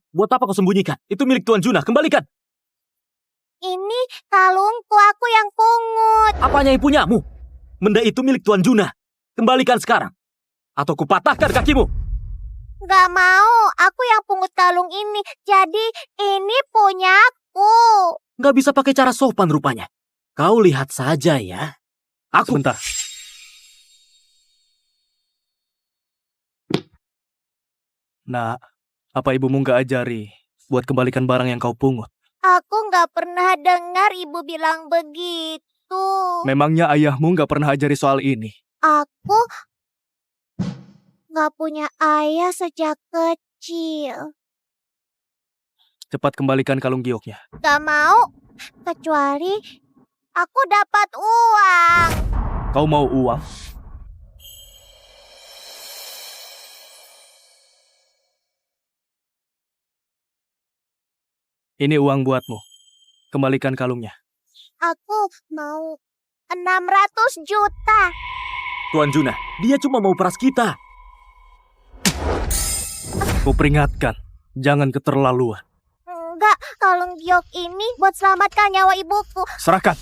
Buat apa kau sembunyikan? Itu milik Tuan Juna, kembalikan. Ini kalungku, aku yang pungut. Apanya yang punyamu? Benda itu milik Tuan Juna. Kembalikan sekarang. Atau kupatahkan kakimu. Gak mau, aku yang pungut kalung ini. Jadi ini punyaku. Gak bisa pakai cara sopan rupanya. Kau lihat saja ya. Aku... Sebentar. Nak, apa ibumu gak ajari buat kembalikan barang yang kau pungut? Aku gak pernah dengar ibu bilang begitu. Memangnya ayahmu gak pernah ajari soal ini? Aku gak punya ayah sejak kecil. Cepat kembalikan kalung gioknya. Gak mau, kecuali aku dapat uang. Kau mau uang? Ini uang buatmu. Kembalikan kalungnya. Aku mau 600 juta. Tuan Juna, dia cuma mau peras kita. Kuperingatkan, jangan keterlaluan. Enggak, kalung giok ini buat selamatkan nyawa ibuku. Serahkan.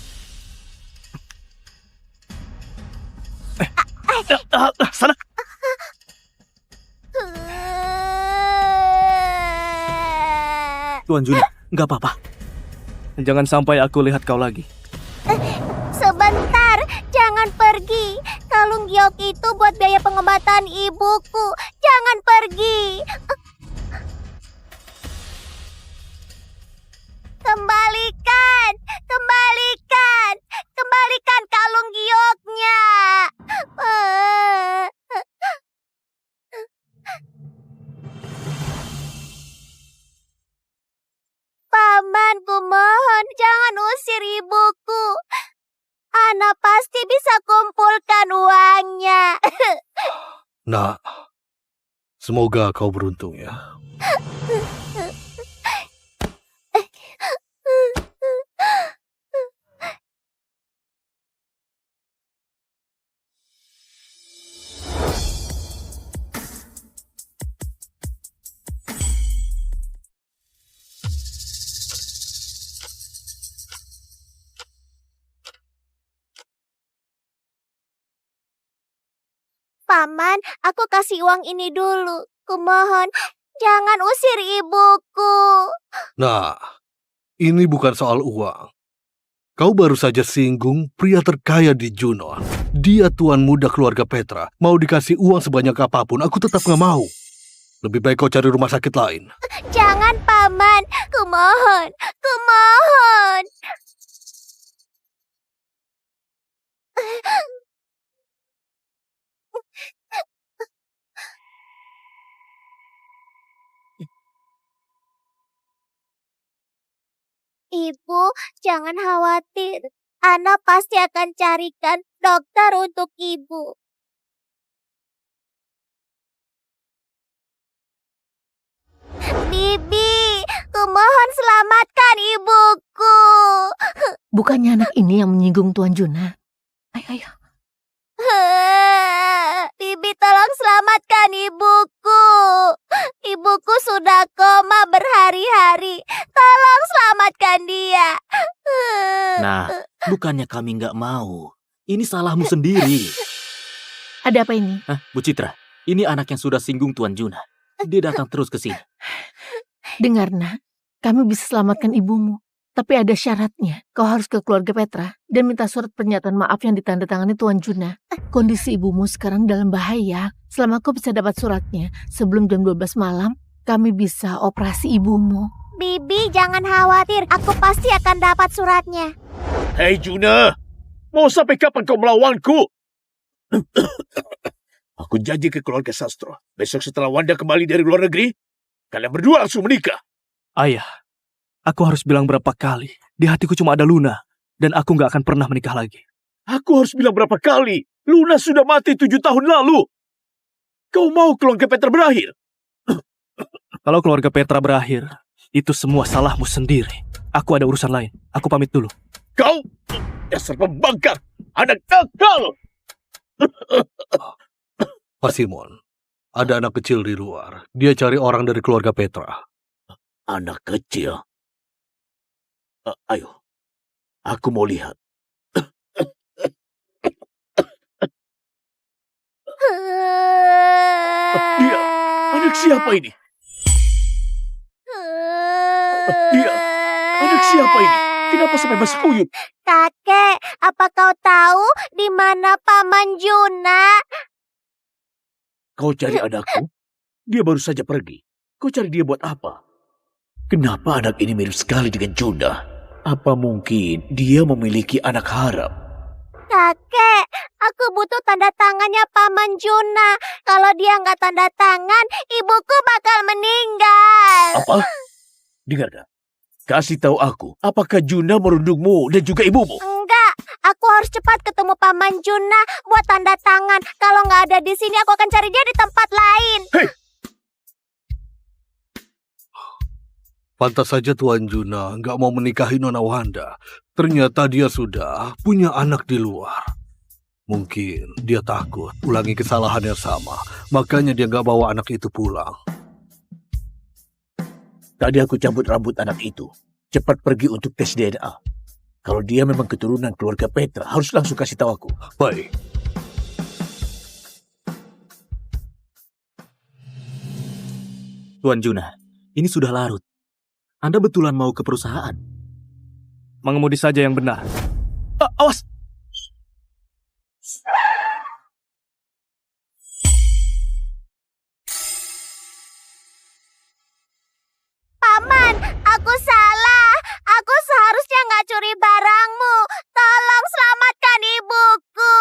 Sana. Tuan Juna, nggak apa-apa. Jangan sampai aku lihat kau lagi. Sebentar, jangan pergi. Kalung giok itu buat biaya pengobatan ibuku. Jangan pergi. Kembalikan, kembalikan, kembalikan kalung gioknya. Paman, kumohon jangan usir ibuku. Ana pasti bisa kumpulkan uangnya. Nah, semoga kau beruntung ya. Paman, aku kasih uang ini dulu. Kumohon, jangan usir ibuku. Nah, ini bukan soal uang. Kau baru saja singgung pria terkaya di Junon. Dia tuan muda keluarga Petra. Mau dikasih uang sebanyak apapun, aku tetap nggak mau. Lebih baik kau cari rumah sakit lain. Jangan, Paman. Kumohon, kumohon. Ibu, jangan khawatir. Ana pasti akan carikan dokter untuk ibu. Bibi, kumohon selamatkan ibuku. Bukannya anak ini yang menyinggung Tuan Juna? Ayo. Bibi, tolong selamatkan ibuku. Ibuku sudah koma berhari-hari. Tolong selamatkan dia. Nah, bukannya kami nggak mau. Ini salahmu sendiri. Ada apa ini? Hah, Bu Citra, ini anak yang sudah singgung Tuan Juna. Dia datang terus ke sini. Dengar, Nak. Kami bisa selamatkan ibumu. Tapi ada syaratnya. Kau harus ke keluarga Petra dan minta surat pernyataan maaf yang ditandatangani Tuan Juna. Kondisi ibumu sekarang dalam bahaya. Selama kau bisa dapat suratnya sebelum jam 12 malam, kami bisa operasi ibumu. Bibi, jangan khawatir. Aku pasti akan dapat suratnya. Hei Juna, mau sampai kapan kau melawanku? Aku janji ke keluarga Sastro. Besok setelah Wanda kembali dari luar negeri, kalian berdua langsung menikah. Ayah, aku harus bilang berapa kali. Di hatiku cuma ada Luna. Dan aku nggak akan pernah menikah lagi. Aku harus bilang berapa kali? Luna sudah mati 7 tahun lalu. Kau mau keluarga Petra berakhir? Kalau keluarga Petra berakhir, itu semua salahmu sendiri. Aku ada urusan lain. Aku pamit dulu. Kau dasar pembangkang, anak nakal. Pak Simon, ada anak kecil di luar. Dia cari orang dari keluarga Petra. Anak kecil? Ayo, aku mau lihat. Dia, anak siapa ini? Dia, anak siapa ini? Kenapa sampai masuk uyut? Kakek, apa kau tahu di mana Paman Juna? Kau cari anakku? Dia baru saja pergi. Kau cari dia buat apa? Kenapa anak ini mirip sekali dengan Juna? Apa mungkin dia memiliki anak haram? Kakek, aku butuh tanda tangannya Paman Juna. Kalau dia nggak tanda tangan, ibuku bakal meninggal. Apa? Dengarkan. Kasih tahu aku, apakah Juna merundungmu dan juga ibumu? Enggak, aku harus cepat ketemu Paman Juna buat tanda tangan. Kalau nggak ada di sini, aku akan cari dia di tempat lain. Hei! Pantas saja Tuan Juna nggak mau menikahi Nona Wanda. Ternyata dia sudah punya anak di luar. Mungkin dia takut ulangi kesalahan yang sama. Makanya dia nggak bawa anak itu pulang. Tadi aku cabut rambut anak itu. Cepat pergi untuk tes DNA. Kalau dia memang keturunan keluarga Petra, harus langsung kasih tahu aku. Baik. Tuan Juna, ini sudah larut. Anda betulan mau ke perusahaan? Mengemudi saja yang benar. Awas! Paman, aku salah. Aku seharusnya nggak curi barangmu. Tolong selamatkan ibuku.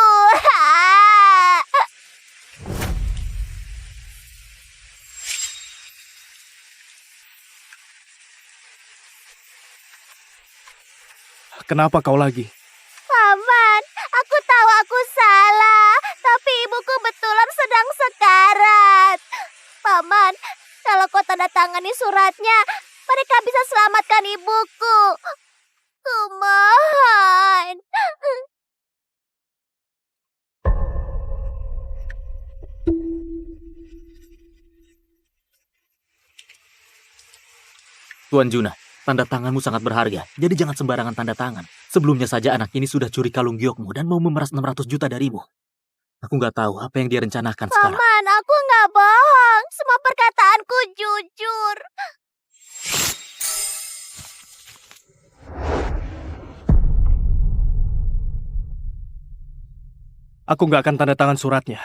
Kenapa kau lagi? Paman, aku tahu aku salah. Tapi ibuku betulan sedang sekarat. Paman, kalau kau tanda tangani suratnya, mereka bisa selamatkan ibuku. Kumohon. Tuan Juna, tanda tanganmu sangat berharga, jadi jangan sembarangan tanda tangan. Sebelumnya saja anak ini sudah curi kalung giokmu dan mau memeras 600 juta darimu. Aku nggak tahu apa yang dia rencanakan sekarang. Paman, aku nggak bohong. Semua perkataanku jujur. Aku nggak akan tanda tangan suratnya.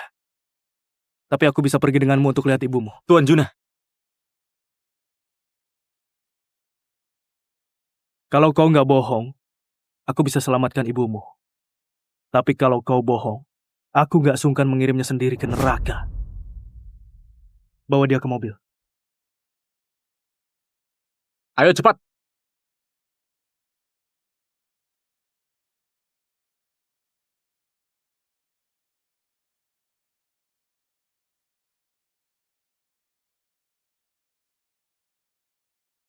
Tapi aku bisa pergi denganmu untuk lihat ibumu. Tuan Juna. Kalau kau nggak bohong, aku bisa selamatkan ibumu. Tapi kalau kau bohong, aku nggak sungkan mengirimnya sendiri ke neraka. Bawa dia ke mobil. Ayo cepat.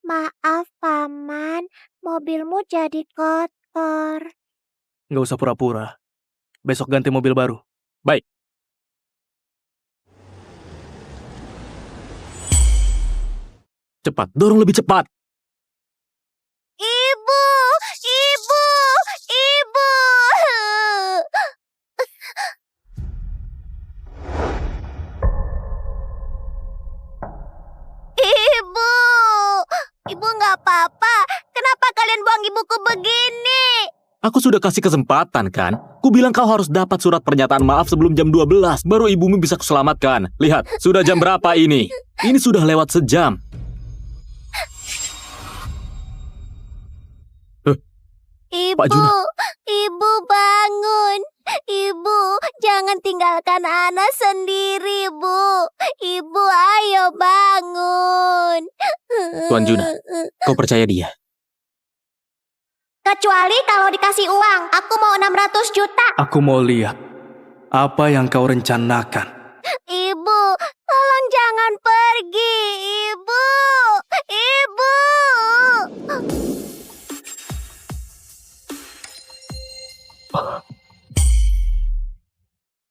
Maaf, Paman. Mobilmu jadi kotor. Nggak usah pura-pura. Besok ganti mobil baru. Baik. Cepat, dorong lebih cepat. Ibu, ibu, ibu. Ibu, ibu nggak apa-apa. Kenapa kalian buang ibu ibuku begini? Aku sudah kasih kesempatan kan? Ku bilang kau harus dapat surat pernyataan maaf sebelum jam 12, baru ibumu bisa kuselamatkan. Lihat, sudah jam berapa ini? Ini sudah lewat sejam. Ibu, Pak Juna. Ibu bangun. Ibu, jangan tinggalkan Ana sendiri, Bu. Ibu, ayo bangun. Tuan Juna, kau percaya dia? Kecuali kalau dikasih uang. Aku mau 600 juta. Aku mau lihat apa yang kau rencanakan. Ibu, tolong jangan pergi. Ibu, Ibu.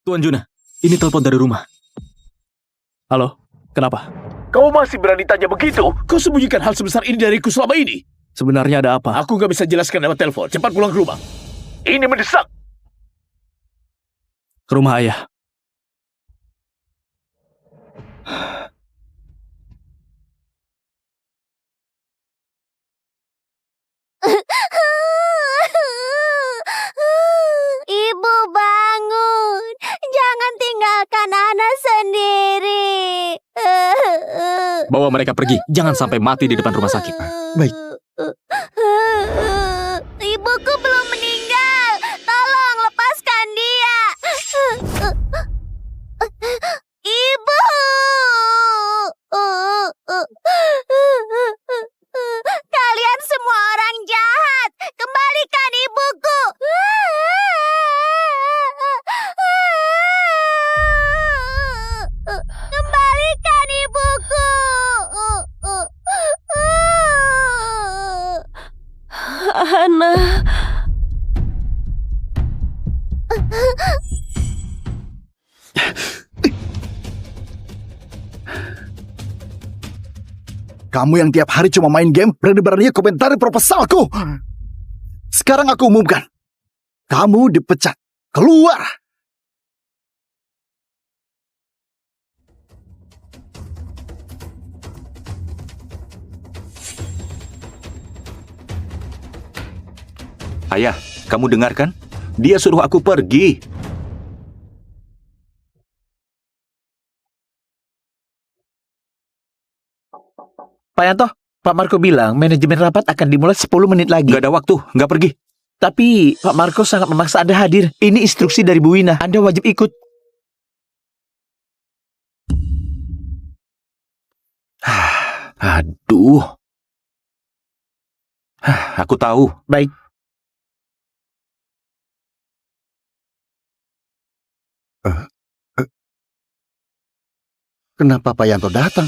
Tuan Juna, ini telepon dari rumah. Halo, kenapa? Kau masih berani tanya begitu? Kau sembunyikan hal sebesar ini dariku selama ini. Sebenarnya ada apa? Aku nggak bisa jelaskan lewat telepon. Cepat pulang ke rumah. Ini mendesak. Ke rumah ayah. Ibu bangun. Jangan tinggalkan Ana sendiri. Bawa mereka pergi, jangan sampai mati di depan rumah sakit. Baik. Ibuku belum meninggal. Tolong lepaskan dia. Ibu. Kalian semua orang jahat. Kembalikan ibuku. Kembalikan ibuku. Ana. Kamu yang tiap hari cuma main game, berani-beraninya komentari proposalku. Sekarang aku umumkan. Kamu dipecat. Keluar! Ayah, kamu dengarkan? Dia suruh aku pergi. Pak Yanto, Pak Marco bilang manajemen rapat akan dimulai 10 menit lagi. Gak ada waktu, gak pergi. Tapi Pak Marco sangat memaksa Anda hadir. Ini instruksi dari Bu Wina. Anda wajib ikut. Aduh. Aku tahu. Baik. Kenapa Pak Yanto datang?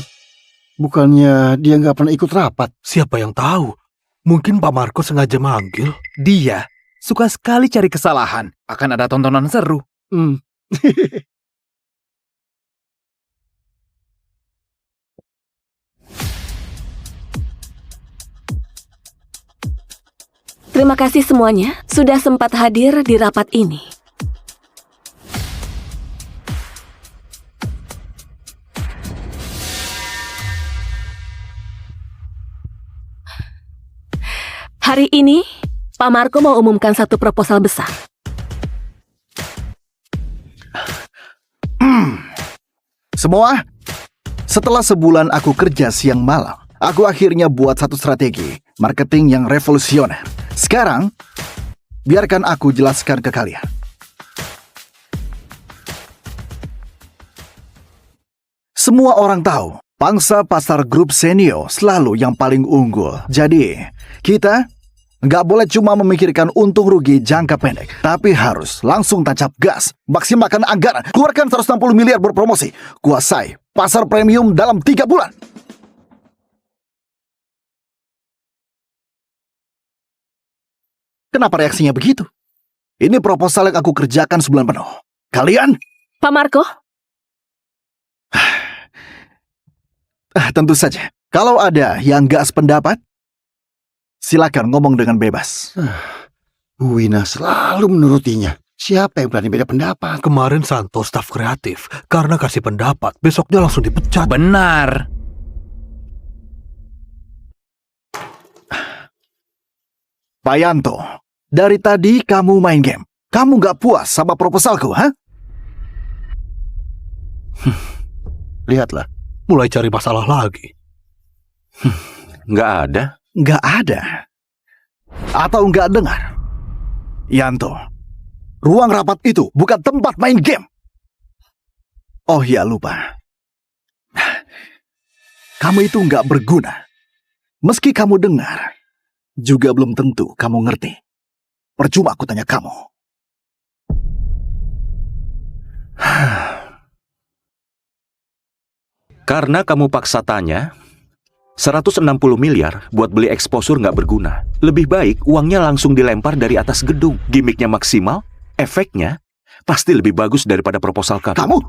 Bukannya dia nggak pernah ikut rapat? Siapa yang tahu? Mungkin Pak Marco sengaja manggil. Dia suka sekali cari kesalahan. Akan ada tontonan seru. Terima kasih semuanya sudah sempat hadir di rapat ini. Hari ini, Pak Marco mau umumkan satu proposal besar. Semua, setelah sebulan aku kerja siang malam, aku akhirnya buat satu strategi marketing yang revolusioner. Sekarang, biarkan aku jelaskan ke kalian. Semua orang tahu, pangsa pasar grup Senio selalu yang paling unggul. Jadi, kita nggak boleh cuma memikirkan untung rugi jangka pendek, tapi harus langsung tancap gas, maksimalkan anggaran, keluarkan 160 miliar berpromosi, kuasai pasar premium dalam 3 bulan. Kenapa reaksinya begitu? Ini proposal yang aku kerjakan sebulan penuh. Kalian? Pak Marco? Tentu saja. Kalau ada yang nggak sependapat, silakan ngomong dengan bebas. Bu Wina selalu menurutinya. Siapa yang berani beda pendapat? Kemarin Santo staf kreatif. Karena kasih pendapat, besoknya langsung dipecat. Pak Yanto, dari tadi kamu main game. Kamu nggak puas sama proposalku, ha? Lihatlah. Mulai cari masalah lagi. Nggak ada. Nggak ada. Atau nggak dengar? Yanto, ruang rapat itu bukan tempat main game. Oh ya, lupa. Kamu itu nggak berguna. Meski kamu dengar, juga belum tentu kamu ngerti. Percuma aku tanya kamu. Karena kamu paksa tanya, 160 miliar buat beli exposure nggak berguna. Lebih baik uangnya langsung dilempar dari atas gedung. Gimiknya maksimal, efeknya pasti lebih bagus daripada proposal kamu.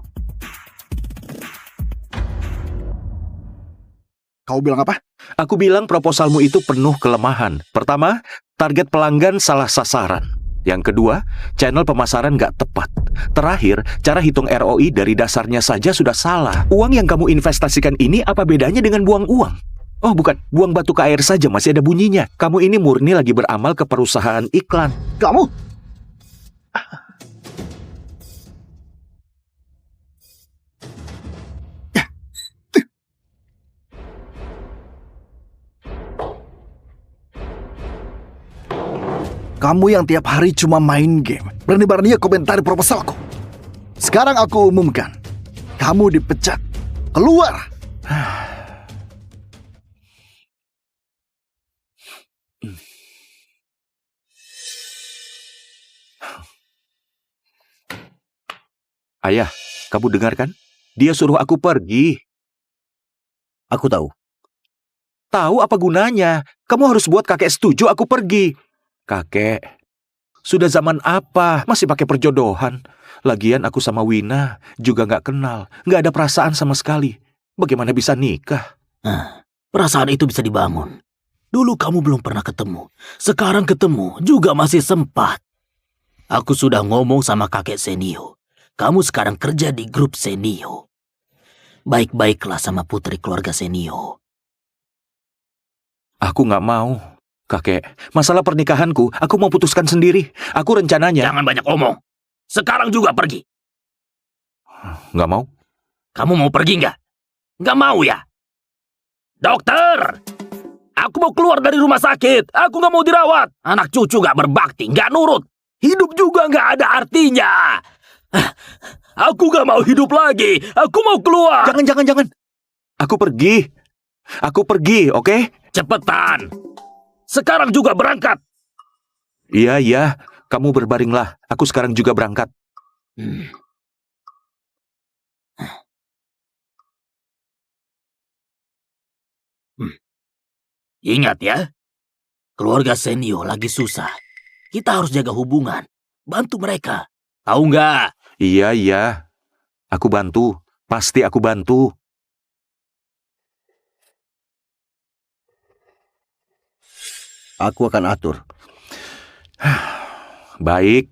Kau bilang apa? Aku bilang proposalmu itu penuh kelemahan. Pertama, target pelanggan salah sasaran. Yang kedua, channel pemasaran nggak tepat. Terakhir, cara hitung ROI dari dasarnya saja sudah salah. Uang yang kamu investasikan ini apa bedanya dengan buang uang? Oh bukan, buang batu ke air saja masih ada bunyinya. Kamu ini murni lagi beramal ke perusahaan iklan. Kamu? Kamu yang tiap hari cuma main game, berani-beraninya komentari proposalku. Sekarang aku umumkan, kamu dipecat. Keluar! Ayah, kamu dengar kan? Dia suruh aku pergi. Aku tahu. Tahu apa gunanya? Kamu harus buat kakek setuju aku pergi. Kakek, sudah zaman apa masih pakai perjodohan? Lagian aku sama Wina juga nggak kenal, nggak ada perasaan sama sekali. Bagaimana bisa nikah? Perasaan itu bisa dibangun. Dulu kamu belum pernah ketemu. Sekarang ketemu juga masih sempat. Aku sudah ngomong sama kakek Senio. Kamu sekarang kerja di grup Senio. Baik-baiklah sama putri keluarga Senio. Aku nggak mau. Kakek, masalah pernikahanku, aku mau putuskan sendiri. Aku rencananya... Jangan banyak omong. Sekarang juga pergi. Nggak mau? Kamu mau pergi nggak? Nggak mau ya? Dokter! Aku mau keluar dari rumah sakit. Aku nggak mau dirawat. Anak cucu nggak berbakti, nggak nurut. Hidup juga nggak ada artinya. Aku nggak mau hidup lagi. Aku mau keluar. Jangan. Aku pergi, oke? Cepetan. Sekarang juga berangkat. Iya. Kamu berbaringlah. Aku sekarang juga berangkat. Ingat ya, keluarga Senio lagi susah. Kita harus jaga hubungan. Bantu mereka. Tahu nggak? Iya. Aku bantu. Pasti aku bantu. Aku akan atur. Baik.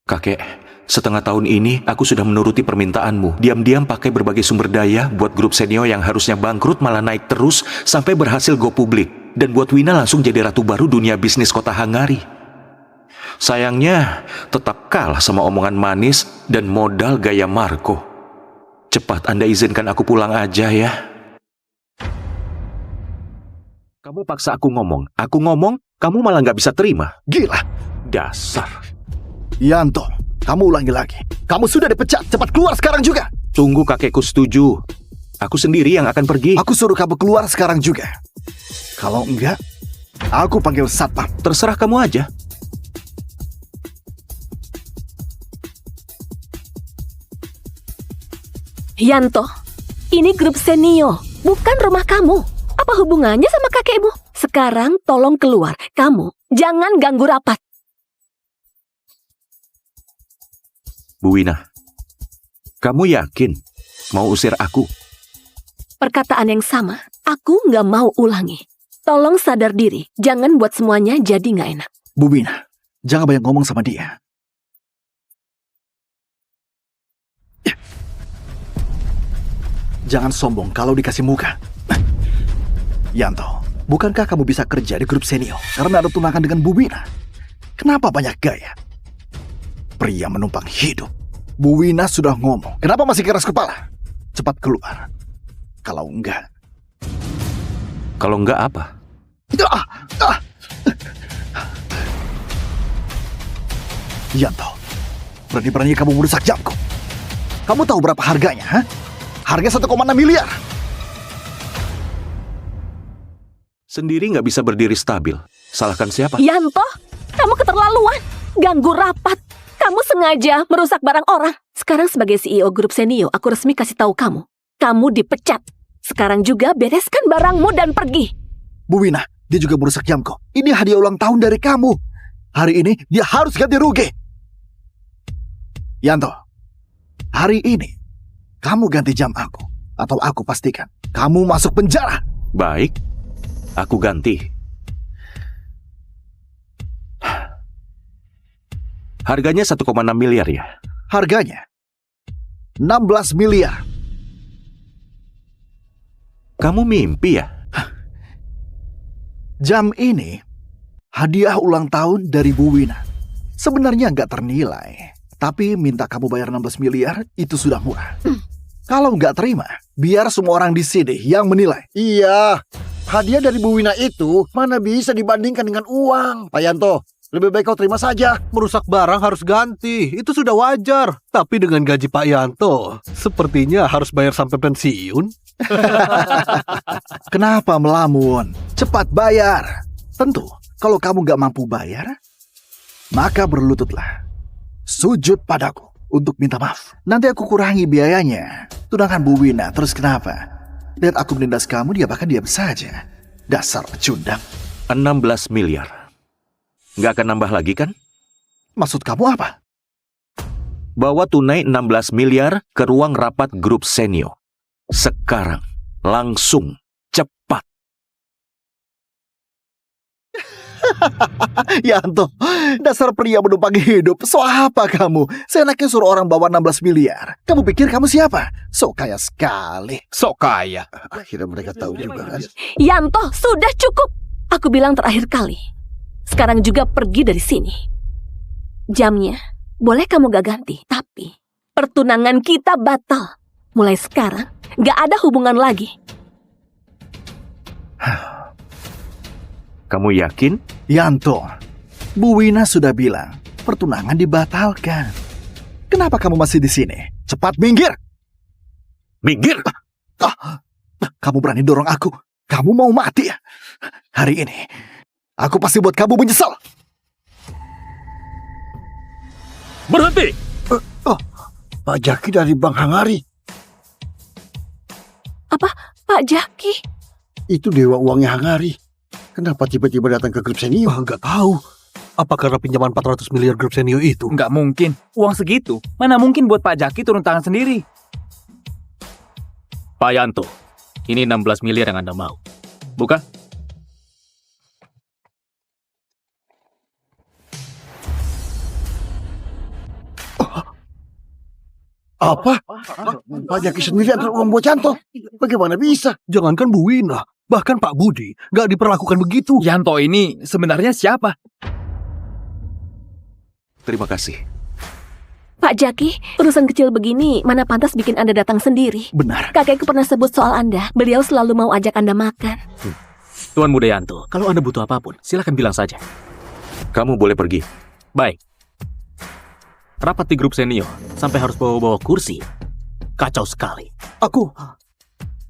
Kakek, setengah tahun ini aku sudah menuruti permintaanmu. Diam-diam pakai berbagai sumber daya buat grup Senio yang harusnya bangkrut malah naik terus sampai berhasil go publik. Dan buat Wina langsung jadi ratu baru dunia bisnis kota Hangari. Sayangnya, tetap kalah sama omongan manis dan modal gaya Marco. Cepat Anda izinkan aku pulang aja ya. Kamu paksa aku ngomong, kamu malah nggak bisa terima. Gila. Dasar. Yanto, kamu ulangi lagi. Kamu sudah dipecat, cepat keluar sekarang juga. Tunggu kakekku setuju. Aku sendiri yang akan pergi. Aku suruh kamu keluar sekarang juga. Kalau enggak, aku panggil satpam. Terserah kamu aja. Yanto, ini grup Senio, bukan rumah kamu. Apa hubungannya sama kakekmu? Sekarang tolong keluar. Kamu jangan ganggu rapat. Bu Wina, kamu yakin mau usir aku? Perkataan yang sama, aku nggak mau ulangi. Tolong sadar diri, jangan buat semuanya jadi nggak enak. Bu Wina, jangan banyak ngomong sama dia. Jangan sombong kalau dikasih muka. Yanto, bukankah kamu bisa kerja di grup senior karena ada tunangan dengan Bu Wina? Kenapa banyak gaya? Pria menumpang hidup. Bu Wina sudah ngomong. Kenapa masih keras kepala? Cepat keluar. Kalau enggak... Kalau enggak apa? Yanto, berani-berani kamu merusak jamku. Kamu tahu berapa harganya, ha? Harga 1,6 miliar. Sendiri nggak bisa berdiri stabil. Salahkan siapa? Yanto, kamu keterlaluan. Ganggu rapat. Kamu sengaja merusak barang orang. Sekarang sebagai CEO grup Senio, aku resmi kasih tahu kamu. Kamu dipecat. Sekarang juga bereskan barangmu dan pergi. Bu Wina, dia juga merusak jamku. Ini hadiah ulang tahun dari kamu. Hari ini dia harus ganti rugi. Yanto, hari ini kamu ganti jam aku. Atau aku pastikan kamu masuk penjara. Baik, aku ganti. Harganya 1,6 miliar ya? Harganya 16 miliar. Kamu mimpi ya? Jam ini hadiah ulang tahun dari Bu Wina. Sebenarnya nggak ternilai. Tapi minta kamu bayar 16 miliar itu sudah murah. Kalau nggak terima, biar semua orang di sini yang menilai. Iya, hadiah dari Bu Wina itu mana bisa dibandingkan dengan uang. Pak Yanto, lebih baik kau terima saja. Merusak barang harus ganti, itu sudah wajar. Tapi dengan gaji Pak Yanto, sepertinya harus bayar sampai pensiun. Kenapa melamun? Cepat bayar. Tentu, kalau kamu nggak mampu bayar, maka berlututlah. Sujud padaku untuk minta maaf. Nanti aku kurangi biayanya. Tunangan Bu Wina, terus kenapa? Lihat aku menindas kamu, dia bahkan diam saja. Dasar pecundang. 16 miliar. Nggak akan nambah lagi kan? Maksud kamu apa? Bawa tunai 16 miliar ke ruang rapat grup Senio. Sekarang. Langsung. Cepat. Yanto, dasar pria menumpang hidup. So apa kamu? Seenaknya suruh orang bawa 16 miliar. Kamu pikir kamu siapa? So kaya sekali. Sok kaya. Akhirnya mereka tahu juga kan. Yanto, sudah cukup. Aku bilang terakhir kali. Sekarang juga pergi dari sini. Jamnya, boleh kamu gak ganti. Tapi, pertunangan kita batal. Mulai sekarang, gak ada hubungan lagi. Kamu yakin? Yanto, Bu Wina sudah bilang pertunangan dibatalkan. Kenapa kamu masih di sini? Cepat minggir! Minggir! Kamu berani dorong aku? Kamu mau mati ya? Hari ini, aku pasti buat kamu menyesal. Berhenti! Pak Jaki dari Bang Hangari. Apa? Pak Jaki? Itu dewa uangnya Hangari. Kenapa tiba-tiba datang ke grup Senio? Nggak tahu. Apa karena pinjaman 400 miliar grup Senio itu? Nggak mungkin. Uang segitu. Mana mungkin buat Pak Jaki turun tangan sendiri. Pak Yanto, ini 16 miliar yang Anda mau. Bukan? Apa? Pak Jaki sendiri antar uang buat Yanto. Bagaimana bisa? Jangankan Bu Wina, bahkan Pak Budi nggak diperlakukan begitu. Yanto ini sebenarnya siapa? Terima kasih. Pak Jaki, urusan kecil begini mana pantas bikin Anda datang sendiri. Benar. Kakekku pernah sebut soal Anda. Beliau selalu mau ajak Anda makan. Tuan Muda Yanto, kalau Anda butuh apapun, silakan bilang saja. Kamu boleh pergi. Baik. Rapat di grup Senio, sampai harus bawa-bawa kursi. Kacau sekali. Aku...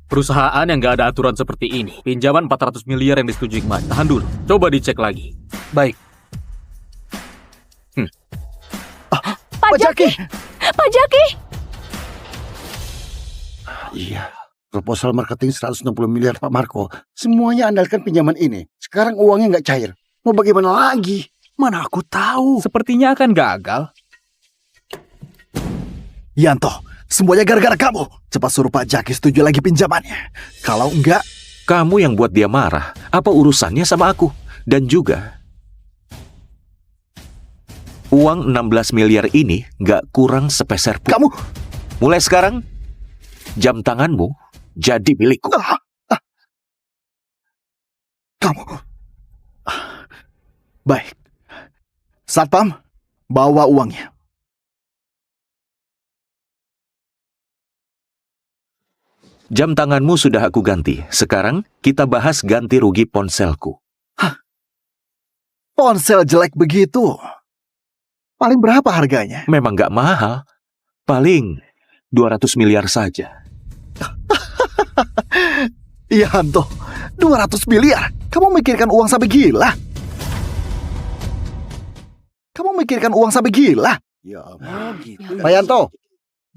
Perusahaan yang gak ada aturan seperti ini. Pinjaman 400 miliar yang disetujui kemarin. Tahan dulu, coba dicek lagi. Baik. Pak Jaki! Pak Jaki! Iya, proposal marketing 160 miliar Pak Marco. Semuanya andalkan pinjaman ini. Sekarang uangnya nggak cair. Mau bagaimana lagi? Mana aku tahu. Sepertinya akan gagal. Yanto, semuanya gara-gara kamu. Cepat suruh Pak Jaki setuju lagi pinjamannya. Kalau enggak... Kamu yang buat dia marah. Apa urusannya sama aku? Dan juga... Uang 16 miliar ini nggak kurang sepeser pun. Kamu... Mulai sekarang, jam tanganmu jadi milikku. Baik. Satpam, bawa uangnya. Jam tanganmu sudah aku ganti. Sekarang kita bahas ganti rugi ponselku. Ponsel jelek begitu. Paling berapa harganya? Memang nggak mahal. Paling 200 miliar saja. Yanto, 200 miliar? Kamu mikirkan uang sampai gila? Kamu mikirkan uang sampai gila? Ya, gitu. Pak Yanto,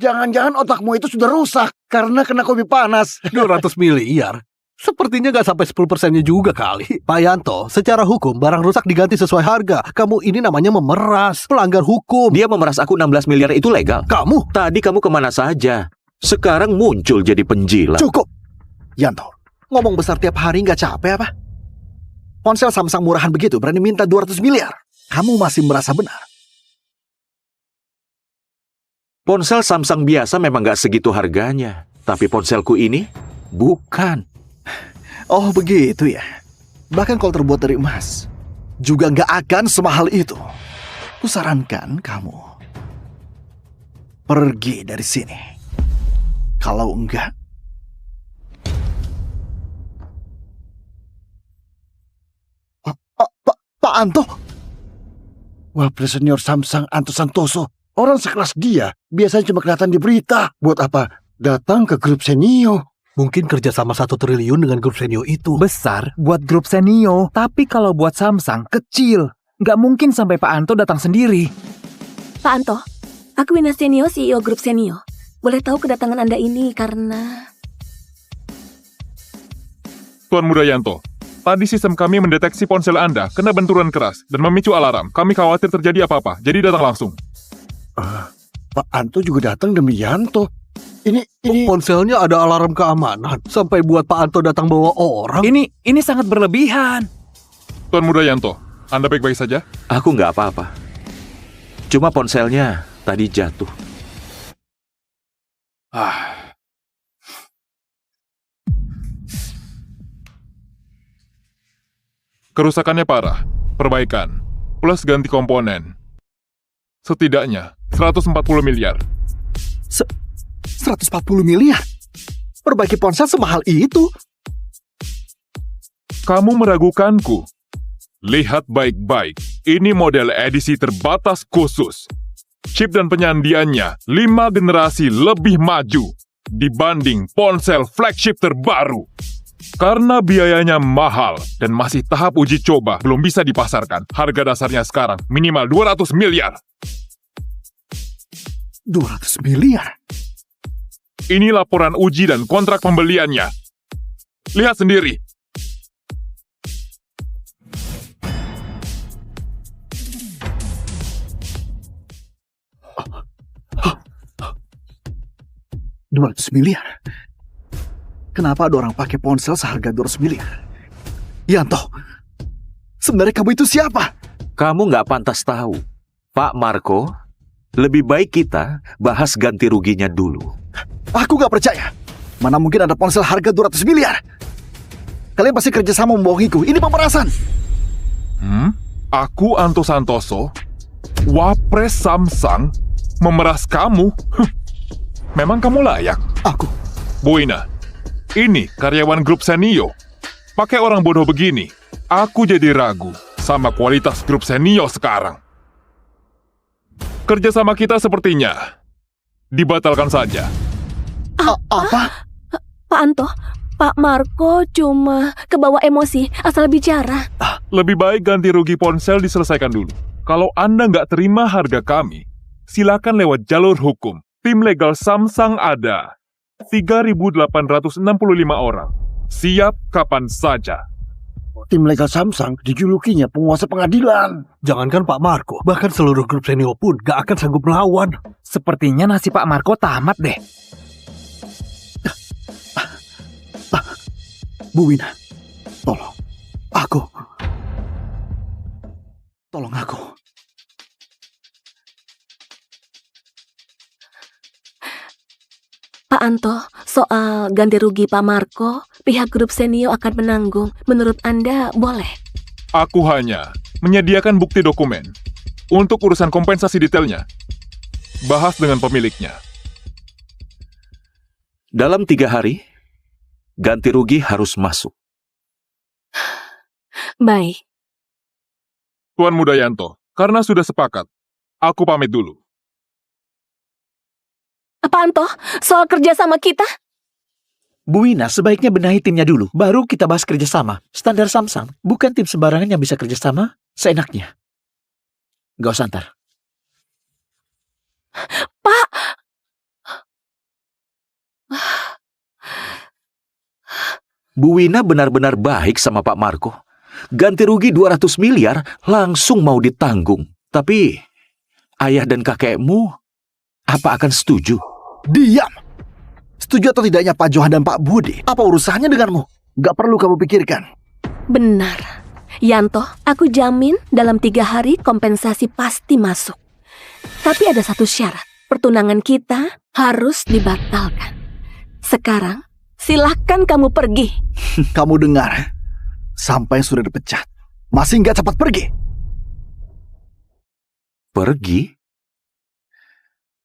jangan-jangan otakmu itu sudah rusak karena kena kopi panas. 200 miliar? Sepertinya nggak sampai 10%-nya juga kali. Pak Yanto, secara hukum barang rusak diganti sesuai harga. Kamu ini namanya memeras, pelanggar hukum. Dia memeras aku 16 miliar itu legal. Kamu? Tadi kamu kemana saja? Sekarang muncul jadi penjilat. Cukup. Yanto, ngomong besar tiap hari nggak capek apa? Ponsel Samsung murahan begitu berani minta 200 miliar. Kamu masih merasa benar? Ponsel Samsung biasa memang nggak segitu harganya. Tapi ponselku ini bukan. Oh begitu ya. Bahkan kalau terbuat dari emas juga nggak akan semahal itu. Kusarankan kamu pergi dari sini. Kalau enggak, Pak Anto. Wapres senior Samsung Anto Santoso. Orang sekelas dia biasanya cuma kelihatan di berita. Buat apa datang ke grup Senio? Mungkin kerja sama 1 triliun dengan grup Senio itu. Besar buat grup Senio, tapi kalau buat Samsung kecil. Nggak mungkin sampai Pak Anto datang sendiri. Pak Anto, aku Wina Senio, CEO grup Senio. Boleh tahu kedatangan Anda ini karena... Tuan Muda Yanto, tadi sistem kami mendeteksi ponsel Anda kena benturan keras dan memicu alarm. Kami khawatir terjadi apa-apa, jadi datang langsung. Pak Anto juga datang demi Yanto. Ini ponselnya ada alarm keamanan sampai buat Pak Anto datang bawa orang. Ini sangat berlebihan. Tuan Muda Yanto, Anda baik-baik saja? Aku nggak apa-apa. Cuma ponselnya tadi jatuh. Kerusakannya parah, perbaikan, plus ganti komponen. Setidaknya 140 miliar. 140 miliar? Perbaiki ponsel semahal itu? Kamu meragukanku? Lihat baik-baik, ini model edisi terbatas khusus. Chip dan penyandiannya 5 generasi lebih maju dibanding ponsel flagship terbaru. Karena biayanya mahal dan masih tahap uji coba belum bisa dipasarkan, harga dasarnya sekarang minimal 200 miliar. 200 miliar? Ini laporan uji dan kontrak pembeliannya. Lihat sendiri. $200 miliar? Kenapa ada orang pakai ponsel seharga 200 miliar? Yanto, sebenarnya kamu itu siapa? Kamu nggak pantas tahu. Pak Marco, lebih baik kita bahas ganti ruginya dulu. Aku nggak percaya. Mana mungkin ada ponsel harga 200 miliar? Kalian pasti kerjasama membohongiku. Ini pemerasan. Aku Anto Santoso, Wapres Samsung, memeras kamu? Memang kamu layak? Aku. Buina, ini karyawan grup Senio. Pakai orang bodoh begini, aku jadi ragu sama kualitas grup Senio sekarang. Kerjasama kita sepertinya dibatalkan saja. Apa? Pak Anto, Pak Marco cuma kebawa emosi asal bicara. Lebih baik ganti rugi ponsel diselesaikan dulu. Kalau Anda nggak terima harga kami, silakan lewat jalur hukum. Tim legal Samsung ada 3.865 orang. Siap kapan saja. Tim legal Samsung dijulukinya penguasa pengadilan. Jangankan Pak Marco, bahkan seluruh grup Senio pun gak akan sanggup melawan. Sepertinya nasib Pak Marco tamat deh. Bu Wina, tolong. Tolong aku. Pak Anto, soal ganti rugi Pak Marco, pihak grup Senio akan menanggung. Menurut Anda boleh? Aku hanya menyediakan bukti dokumen. Untuk urusan kompensasi detailnya, bahas dengan pemiliknya. Dalam 3 hari, ganti rugi harus masuk. Baik. Tuan Mudayanto, karena sudah sepakat, aku pamit dulu. Apaan toh? Soal kerja sama kita? Bu Wina sebaiknya benahi timnya dulu, baru kita bahas kerjasama. Standar Samsung, bukan tim sembarangan yang bisa kerjasama seenaknya. Gak usah ntar. Pak! Bu Wina benar-benar baik sama Pak Marco. Ganti rugi 200 miliar langsung mau ditanggung. Tapi ayah dan kakekmu apa akan setuju? Diam! Setuju atau tidaknya Pak Johan dan Pak Budi? Apa urusannya denganmu? Gak perlu kamu pikirkan. Benar. Yanto, aku jamin dalam 3 hari kompensasi pasti masuk. Tapi ada satu syarat. Pertunangan kita harus dibatalkan. Sekarang, silahkan kamu pergi. Kamu dengar? Sampai sudah dipecat. Masih nggak cepat pergi? Pergi?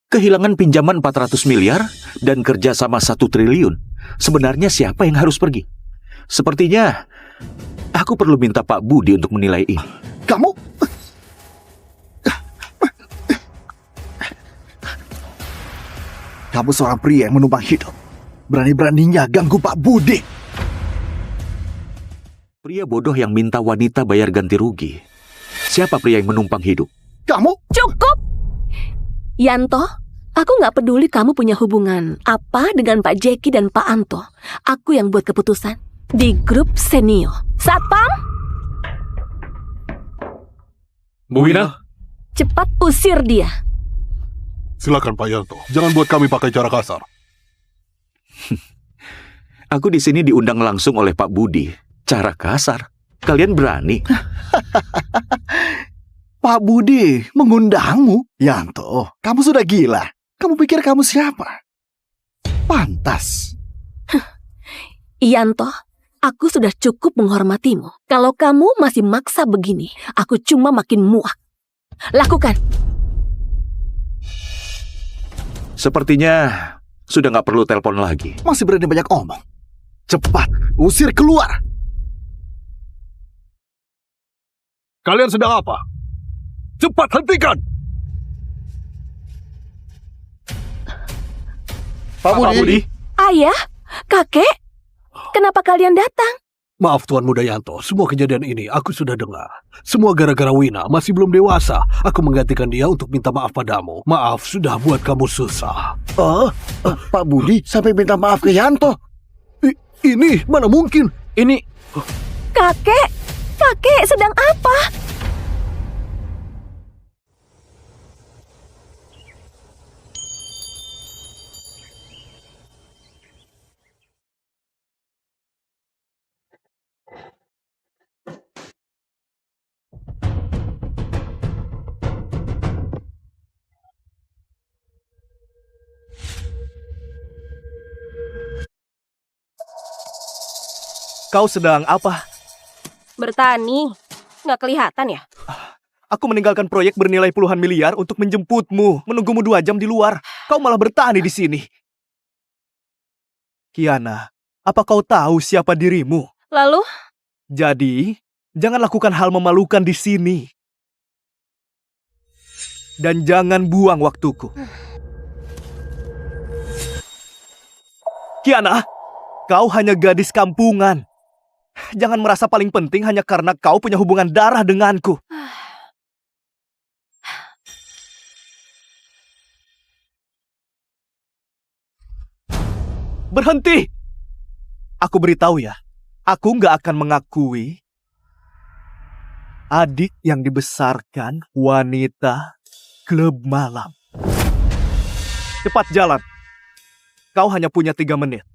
Kehilangan pinjaman 400 miliar dan kerja sama 1 triliun. Sebenarnya siapa yang harus pergi? Sepertinya aku perlu minta Pak Budi untuk menilai ini. Kamu? Kamu seorang pria yang menumpang hidup. Berani-beraninya ganggu Pak Budi. Pria bodoh yang minta wanita bayar ganti rugi. Siapa pria yang menumpang hidup? Kamu? Cukup! Yanto, aku nggak peduli kamu punya hubungan apa dengan Pak Jeki dan Pak Anto. Aku yang buat keputusan di grup Senio. Satpam! Bu Wina? Cepat usir dia. Silakan Pak Yanto, jangan buat kami pakai cara kasar. Aku di sini diundang langsung oleh Pak Budi. Cara kasar? Kalian berani? Pak Budi mengundangmu? Yanto, kamu sudah gila. Kamu pikir kamu siapa? Pantas. Yanto, aku sudah cukup menghormatimu. Kalau kamu masih maksa begini, aku cuma makin muak. Lakukan. Sepertinya sudah nggak perlu telepon lagi. Masih berani banyak omong. Cepat, usir keluar. Kalian sedang apa? Cepat hentikan! Pak Budi. Ayah, kakek, kenapa kalian datang? Maaf Tuan Mudayanto, semua kejadian ini aku sudah dengar. Semua gara-gara Wina, masih belum dewasa. Aku menggantikan dia untuk minta maaf padamu. Maaf sudah buat kamu susah. Pak Budi sampai minta maaf ke Yanto. Ini mana mungkin? Ini... Kakek sedang apa? Kau sedang apa? Bertani. Nggak kelihatan ya? Aku meninggalkan proyek bernilai puluhan miliar untuk menjemputmu, menunggumu 2 jam di luar. Kau malah bertani di sini. Kiana, apa kau tahu siapa dirimu? Lalu? Jadi, jangan lakukan hal memalukan di sini. Dan jangan buang waktuku. Kiana, kau hanya gadis kampungan. Jangan merasa paling penting hanya karena kau punya hubungan darah denganku. Berhenti! Aku beritahu ya, aku nggak akan mengakui adik yang dibesarkan wanita klub malam. Cepat jalan. Kau hanya punya 3 menit.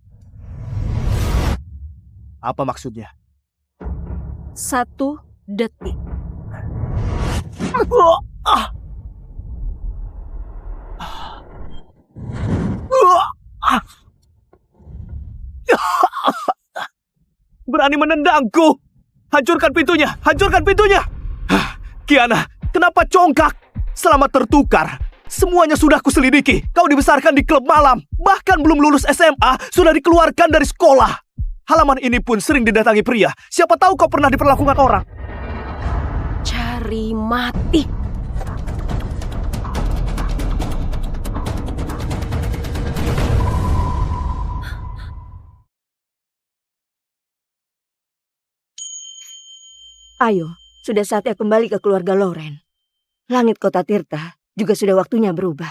Apa maksudnya? 1 detik. Berani menendangku. Hancurkan pintunya. Hancurkan pintunya. Kiana, kenapa congkak? Selamat tertukar. Semuanya sudah kuselidiki. Kau dibesarkan di klub malam. Bahkan belum lulus SMA, sudah dikeluarkan dari sekolah. Halaman ini pun sering didatangi pria. Siapa tahu kau pernah diperlakukan orang. Cari mati. Ayo, sudah saatnya kembali ke keluarga Loren. Langit kota Tirta juga sudah waktunya berubah.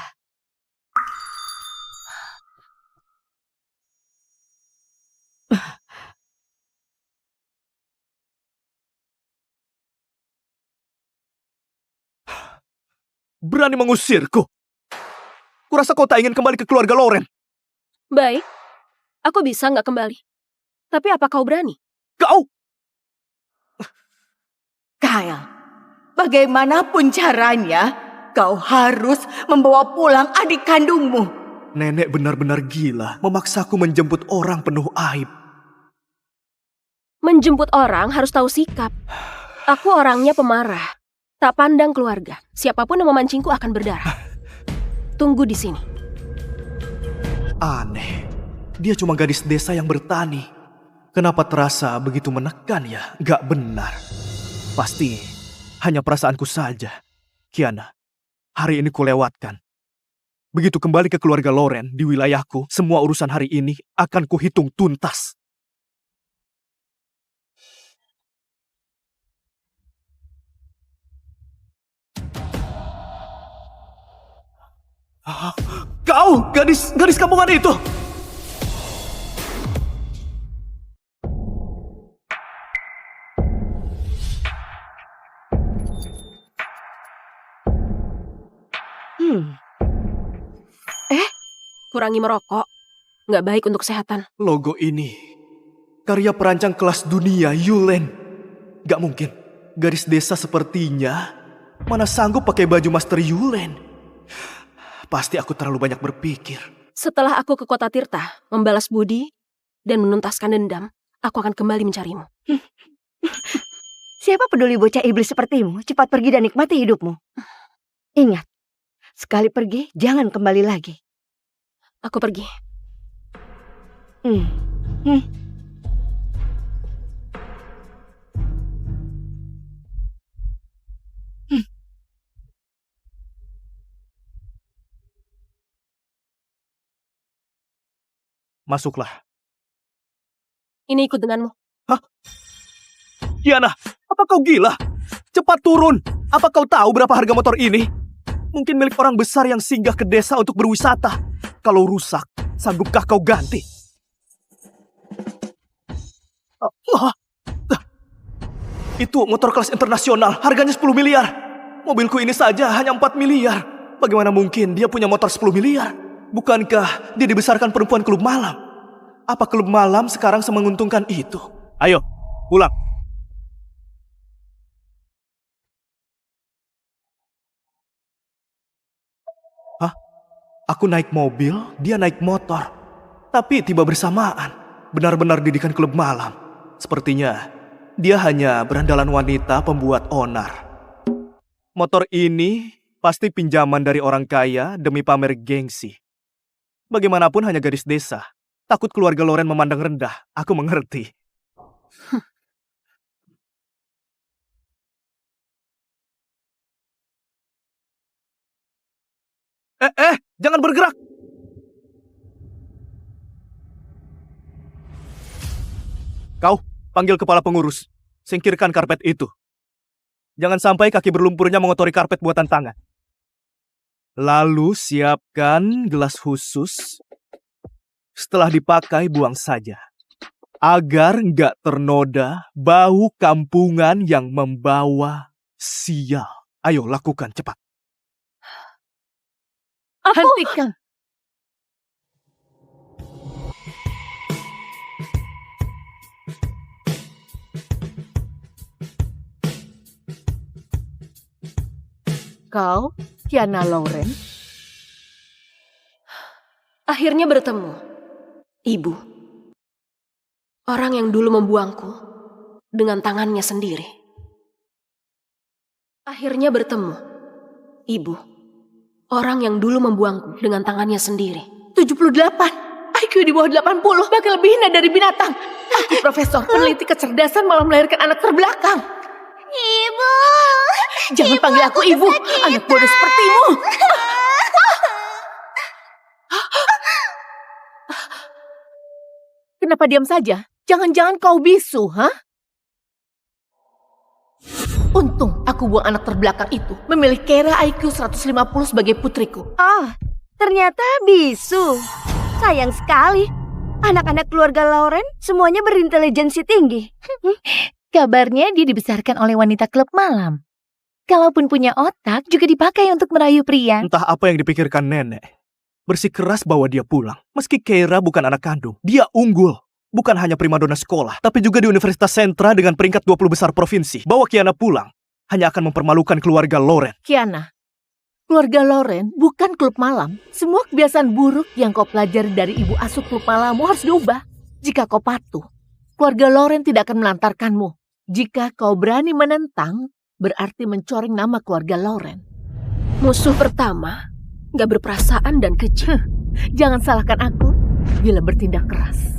Berani mengusirku? Kurasa kau tak ingin kembali ke keluarga Loren. Baik, aku bisa nggak kembali. Tapi apa kau berani? Kau! Kyle, bagaimanapun caranya, kau harus membawa pulang adik kandungmu. Nenek benar-benar gila memaksaku menjemput orang penuh aib. Menjemput orang harus tahu sikap. Aku orangnya pemarah. Tak pandang keluarga. Siapapun yang memancingku akan berdarah. Tunggu di sini. Aneh. Dia cuma gadis desa yang bertani. Kenapa terasa begitu menekan ya? Gak benar. Pasti hanya perasaanku saja. Kiana, hari ini kulewatkan. Begitu kembali ke keluarga Loren di wilayahku, semua urusan hari ini akan kuhitung tuntas. Kau, gadis kampungan itu! Kurangi merokok. Nggak baik untuk kesehatan. Logo ini, karya perancang kelas dunia, Yulen. Gak mungkin, gadis desa sepertinya mana sanggup pakai baju Master Yulen. Pasti aku terlalu banyak berpikir. Setelah aku ke kota Tirta, membalas budi, dan menuntaskan dendam, aku akan kembali mencarimu. Siapa peduli bocah iblis sepertimu? Cepat pergi dan nikmati hidupmu. Ingat, sekali pergi, jangan kembali lagi. Aku pergi. Masuklah. Ini ikut denganmu. Hah? Kiana, apa kau gila? Cepat turun. Apa kau tahu berapa harga motor ini? Mungkin milik orang besar yang singgah ke desa untuk berwisata. Kalau rusak, sanggupkah kau ganti? Itu motor kelas internasional, harganya 10 miliar. Mobilku ini saja hanya 4 miliar. Bagaimana mungkin dia punya motor 10 miliar? Bukankah dia dibesarkan perempuan klub malam? Apa klub malam sekarang semenguntungkan itu? Ayo, pulang. Hah? Aku naik mobil, dia naik motor. Tapi tiba bersamaan. Benar-benar didikan klub malam. Sepertinya dia hanya berandalan wanita pembuat onar. Motor ini pasti pinjaman dari orang kaya demi pamer gengsi. Bagaimanapun hanya gadis desa. Takut keluarga Loren memandang rendah. Aku mengerti. Jangan bergerak. Kau, panggil kepala pengurus. Singkirkan karpet itu. Jangan sampai kaki berlumpurnya mengotori karpet buatan tangan. Lalu siapkan gelas khusus. Setelah dipakai, buang saja. Agar nggak ternoda bau kampungan yang membawa sial. Ayo, lakukan cepat. Hentikan. Kau, Kiana Loren? Akhirnya bertemu. Ibu. Orang yang dulu membuangku dengan tangannya sendiri. Akhirnya bertemu. Ibu, orang yang dulu membuangku dengan tangannya sendiri. 78. IQ di bawah 80, bahkan lebih hina dari binatang. Aku profesor, peneliti kecerdasan malah melahirkan anak terbelakang. Ibu. Jangan panggil aku ibu, anak bodoh sepertimu. Kenapa diam saja? Jangan-jangan kau bisu, ha? Untung aku buang anak terbelakang itu, memilih Keira IQ 150 sebagai putriku. Oh, ternyata bisu. Sayang sekali. Anak-anak keluarga Lauren semuanya berintelijensi tinggi. Kabarnya dia dibesarkan oleh wanita klub malam. Kalaupun punya otak, juga dipakai untuk merayu pria. Entah apa yang dipikirkan nenek. Bersikeras bawa dia pulang. Meski Keira bukan anak kandung, dia unggul. Bukan hanya primadona sekolah, tapi juga di Universitas Sentra dengan peringkat 20 besar provinsi. Bawa Kiana pulang, hanya akan mempermalukan keluarga Lauren. Kiana, keluarga Lauren bukan klub malam. Semua kebiasaan buruk yang kau pelajari dari ibu asuh klub malammu harus diubah. Jika kau patuh, keluarga Lauren tidak akan melantarkanmu. Jika kau berani menentang, berarti mencoreng nama keluarga Lauren. Musuh pertama, gak berperasaan dan keji. Jangan salahkan aku bila bertindak keras.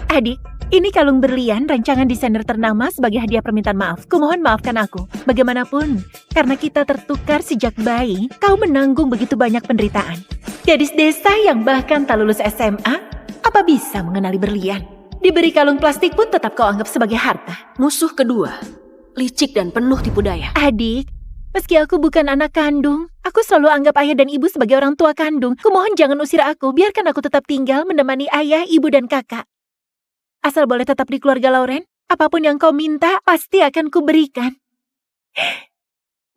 Adik, ini kalung berlian rancangan desainer ternama sebagai hadiah permintaan maaf. Kumohon maafkan aku. Bagaimanapun, karena kita tertukar sejak bayi, kau menanggung begitu banyak penderitaan. Gadis desa yang bahkan tak lulus SMA, apa bisa mengenali berlian? Diberi kalung plastik pun tetap kau anggap sebagai harta. Musuh kedua, licik dan penuh tipu daya. Adik, meski aku bukan anak kandung, aku selalu anggap ayah dan ibu sebagai orang tua kandung. Kumohon jangan usir aku, biarkan aku tetap tinggal menemani ayah, ibu, dan kakak. Asal boleh tetap di keluarga Lauren, apapun yang kau minta pasti akan kuberikan.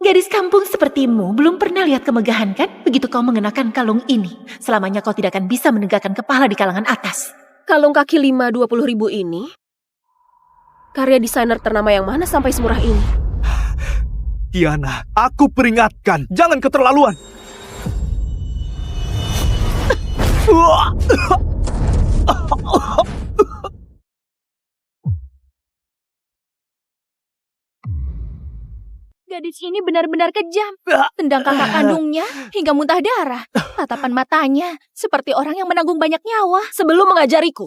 Gadis kampung sepertimu belum pernah lihat kemegahan kan? Begitu kau mengenakan kalung ini, selamanya kau tidak akan bisa menegakkan kepala di kalangan atas. Kalung kaki 5 20.000 ini, karya desainer ternama yang mana sampai semurah ini? Kiana, aku peringatkan, jangan keterlaluan. Gadis ini benar-benar kejam. Tendang kakak kandungnya hingga muntah darah. Tatapan matanya seperti orang yang menanggung banyak nyawa. Sebelum mengajariku,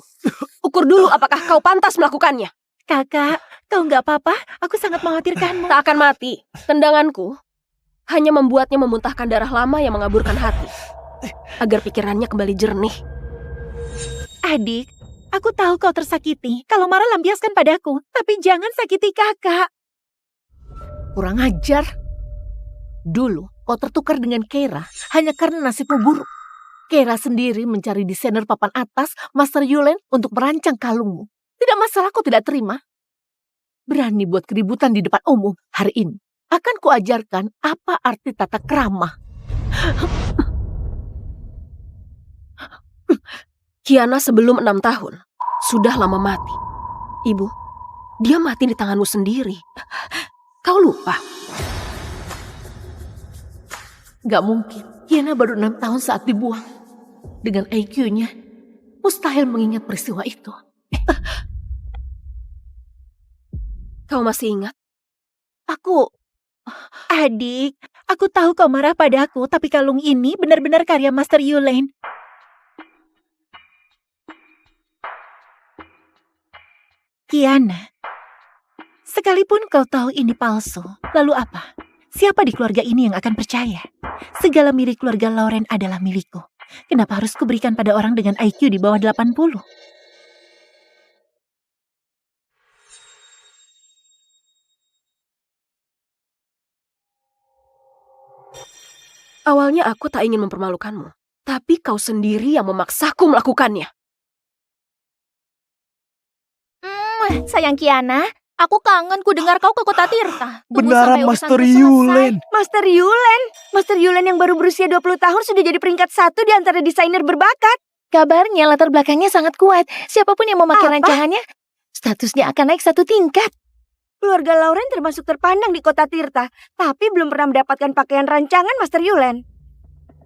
ukur dulu apakah kau pantas melakukannya. Kakak, kau nggak apa-apa? Aku sangat mengkhawatirkanmu. Tak akan mati. Tendanganku hanya membuatnya memuntahkan darah lama yang mengaburkan hati. Agar pikirannya kembali jernih. Adik, aku tahu kau tersakiti. Kalau marah lampiaskan padaku. Tapi jangan sakiti kakak. Kurang ajar. Dulu kau tertukar dengan Keira hanya karena nasibmu buruk. Keira sendiri mencari desainer papan atas, Master Yulen, untuk merancang kalungmu. Tidak masalah kau tidak terima. Berani buat keributan di depan umum. Hari ini akan kuajarkan apa arti tata krama. Kiana sebelum 6 tahun sudah lama mati. Ibu, dia mati di tanganmu sendiri. Kau lupa? Gak mungkin. Kiana baru 6 tahun saat dibuang. Dengan IQ-nya, mustahil mengingat peristiwa itu. Kau masih ingat? Adik, aku tahu kau marah padaku, tapi kalung ini benar-benar karya Master Yulen. Kiana, sekalipun kau tahu ini palsu, lalu apa? Siapa di keluarga ini yang akan percaya? Segala milik keluarga Lauren adalah milikku. Kenapa harus kuberikan pada orang dengan IQ di bawah 80? Awalnya aku tak ingin mempermalukanmu. Tapi kau sendiri yang memaksaku melakukannya. Sayang Kiana, aku kangen ku dengar kau ke kota Tirta. Benaran Master Yulen. Master Yulen. Master Yulen yang baru berusia 20 tahun sudah jadi peringkat 1 di antara desainer berbakat. Kabarnya latar belakangnya sangat kuat. Siapapun yang memakai rancangannya, statusnya akan naik 1 tingkat. Keluarga Lauren termasuk terpandang di kota Tirta, tapi belum pernah mendapatkan pakaian rancangan Master Yulen.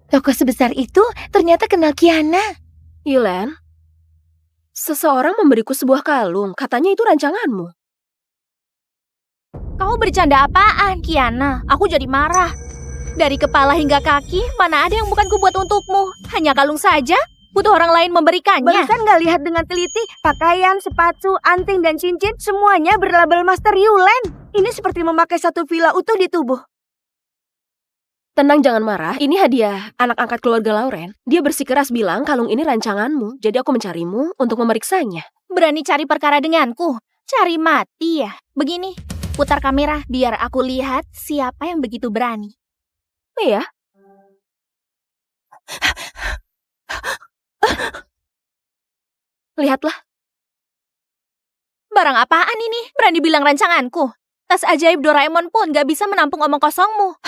Tokoh sebesar itu ternyata kenal Kiana. Yulen, seseorang memberiku sebuah kalung. Katanya itu rancanganmu. Kau bercanda apaan, Kiana? Aku jadi marah. Dari kepala hingga kaki, mana ada yang bukan kubuat untukmu? Hanya kalung saja? Butuh orang lain memberikannya. Barusan nggak lihat dengan teliti, pakaian, sepatu, anting, dan cincin semuanya berlabel Master Yulen. Ini seperti memakai satu villa utuh di tubuh. Tenang, jangan marah. Ini hadiah anak angkat keluarga Lauren. Dia bersikeras bilang kalung ini rancanganmu. Jadi aku mencarimu untuk memeriksanya. Berani cari perkara denganku? Cari mati ya? Begini, putar kamera biar aku lihat siapa yang begitu berani. Iya. Lihatlah. Barang apaan ini? Berani bilang rancanganku? Tas ajaib Doraemon pun gak bisa menampung omong kosongmu.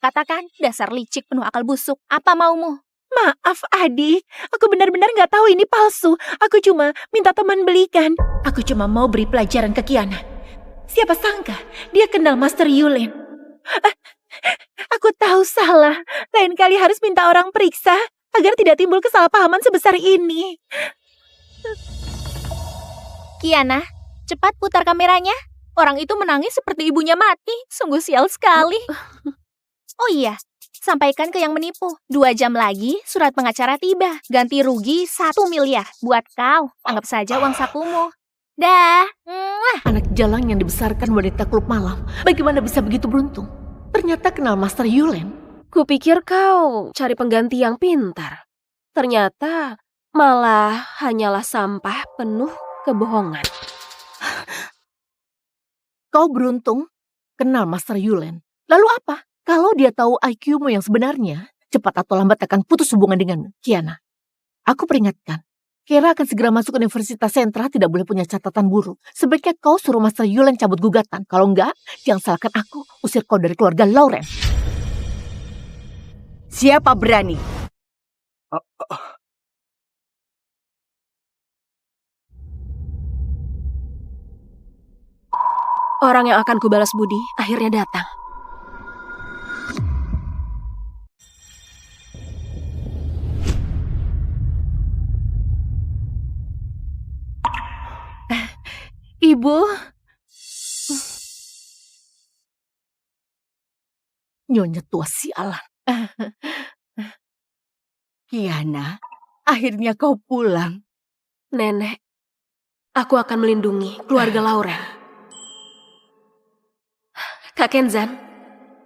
Katakan, dasar licik penuh akal busuk. Apa maumu? Maaf, Adi. Aku benar-benar nggak tahu ini palsu. Aku cuma minta teman belikan. Aku cuma mau beri pelajaran ke Kiana. Siapa sangka dia kenal Master Yulen. Aku tahu salah. Lain kali harus minta orang periksa agar tidak timbul kesalahpahaman sebesar ini. Kiana, cepat putar kameranya. Orang itu menangis seperti ibunya mati. Sungguh sial sekali. Oh iya, sampaikan ke yang menipu. 2 jam lagi surat pengacara tiba. Ganti rugi 1 miliar buat kau. Anggap saja uang sakumu. Dah. Anak jalang yang dibesarkan wanita klub malam. Bagaimana bisa begitu beruntung? Ternyata kenal Master Yulen. Kupikir kau cari pengganti yang pintar. Ternyata malah hanyalah sampah penuh kebohongan. Kau beruntung kenal Master Yulen. Lalu apa? Kalau dia tahu IQ-mu yang sebenarnya, cepat atau lambat akan putus hubungan dengan Kiana. Aku peringatkan, Kira akan segera masuk Universitas Sentra, tidak boleh punya catatan buruk. Sebaiknya kau suruh Master Yulen cabut gugatan. Kalau enggak, jangan salahkan aku, usir kau dari keluarga Lauren. Siapa berani? Orang yang akan kubalas budi akhirnya datang. Ibu. Nyonya tua sialan. Kiana, akhirnya kau pulang. Nenek, aku akan melindungi keluarga Lauren. Kak Kenzan,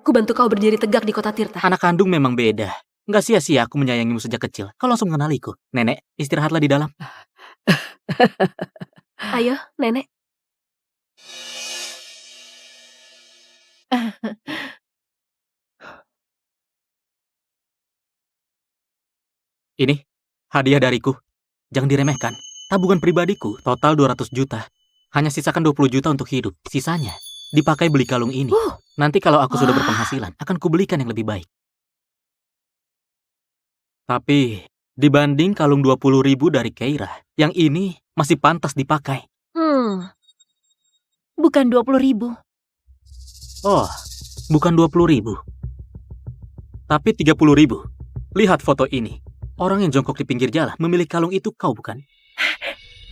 ku bantu kau berdiri tegak di kota Tirta. Anak kandung memang beda. Nggak sia-sia aku menyayangimu sejak kecil. Kau langsung mengenaliku. Nenek, istirahatlah di dalam. Ayo, Nenek. Ini hadiah dariku. Jangan diremehkan. Tabungan pribadiku total 200 juta. Hanya sisakan 20 juta untuk hidup. Sisanya dipakai beli kalung ini. Nanti kalau aku sudah berpenghasilan, akan kubelikan yang lebih baik. Tapi dibanding kalung 20.000 dari Keira, yang ini masih pantas dipakai. Bukan 20.000. Oh, bukan 20.000. Tapi 30.000. Lihat foto ini. Orang yang jongkok di pinggir jalan memilih kalung itu, kau bukan?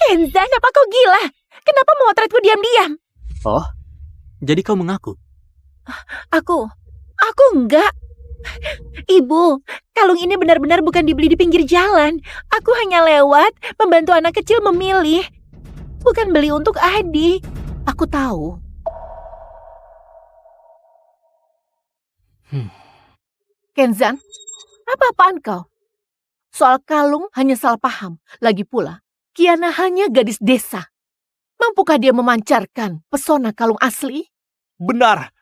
Kenzan, apa kau gila? Kenapa memotretku diam-diam? Oh, jadi kau mengaku? Aku enggak. Ibu, kalung ini benar-benar bukan dibeli di pinggir jalan. Aku hanya lewat, membantu anak kecil memilih. Bukan beli untuk Adi. Aku tahu. Kenzan, apa-apaan kau? Soal kalung hanya salah paham. Lagi pula, Kiana hanya gadis desa. Mampukah dia memancarkan pesona kalung asli? Benar.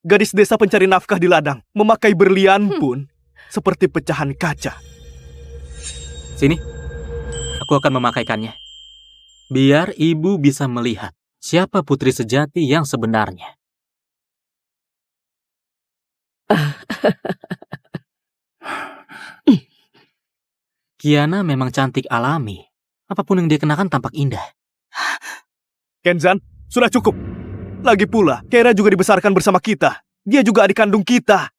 Gadis desa pencari nafkah di ladang, memakai berlian pun seperti pecahan kaca. Sini, aku akan memakaikannya. Biar ibu bisa melihat siapa putri sejati yang sebenarnya. Kiana memang cantik alami. Apapun yang dia kenakan tampak indah. Kenzan, sudah cukup. Lagi pula, Keira juga dibesarkan bersama kita. Dia juga adik kandung kita.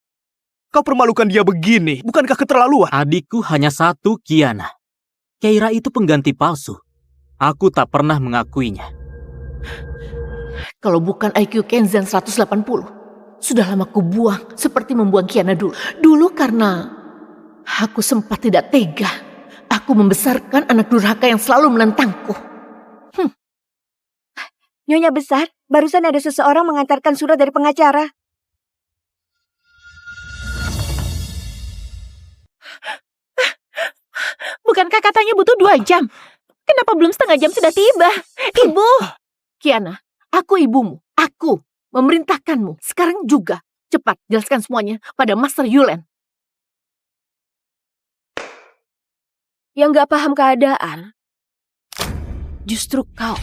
Kau permalukan dia begini, bukankah keterlaluan? Adikku hanya satu, Kiana. Keira itu pengganti palsu. Aku tak pernah mengakuinya. Kalau bukan IQ Kenzan 180, sudah lama ku buang seperti membuang Kiana dulu. Dulu karena aku sempat tidak tega. Aku membesarkan anak durhaka yang selalu menentangku. Nyonya besar, barusan ada seseorang mengantarkan surat dari pengacara. Bukankah katanya butuh 2 jam? Kenapa belum setengah jam sudah tiba? Ibu! Kiana, aku ibumu. Aku memerintahkanmu. Sekarang juga. Cepat, jelaskan semuanya pada Master Yulen. Yang gak paham keadaan, justru kau.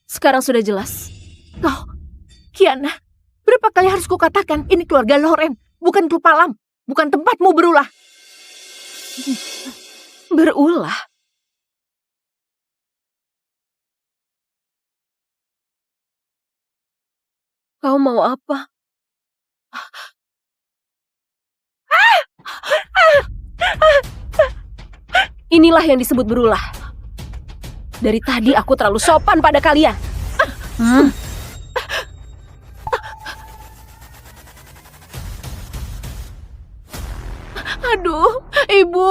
Sekarang sudah jelas. Kau, Kiana, berapa kali harus kukatakan ini keluarga Loren, bukan klub malam, bukan tempatmu berulah. Berulah? Kau mau apa? Inilah yang disebut berulah. Dari tadi aku terlalu sopan pada kalian. Aduh, ibu.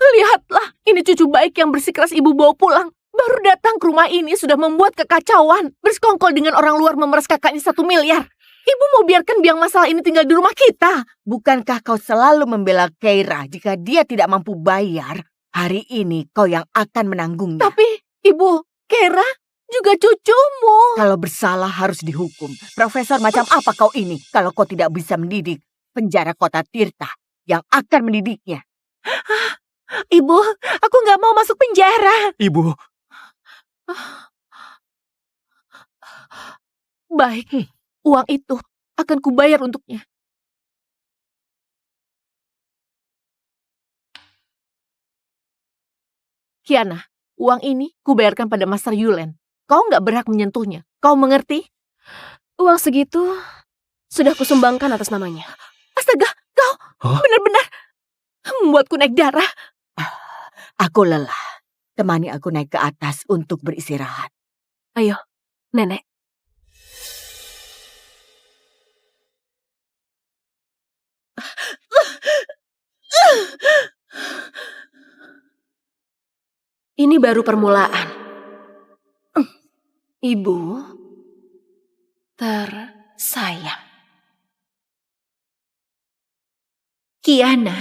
Lihatlah, ini cucu baik yang bersikeras ibu bawa pulang. Baru datang ke rumah ini sudah membuat kekacauan. Bersekongkol dengan orang luar memeras kakaknya 1 miliar. Ibu mau biarkan biang masalah ini tinggal di rumah kita. Bukankah kau selalu membela Keira jika dia tidak mampu bayar? Hari ini kau yang akan menanggungnya. Tapi, ibu, Keira juga cucumu. Kalau bersalah harus dihukum. Profesor macam apa kau ini kalau kau tidak bisa mendidik? Penjara kota Tirta yang akan mendidiknya. Ibu, aku nggak mau masuk penjara. Ibu. Baik, uang itu akan kubayar untuknya. Kiana, uang ini kubayarkan pada Master Yulen. Kau nggak berhak menyentuhnya. Kau mengerti? Uang segitu sudah kusumbangkan atas namanya. Astaga, kau benar-benar membuatku naik darah. Aku lelah. Temani aku naik ke atas untuk beristirahat. Ayo, Nenek. Ini baru permulaan. Ibu tersayang. Kiana,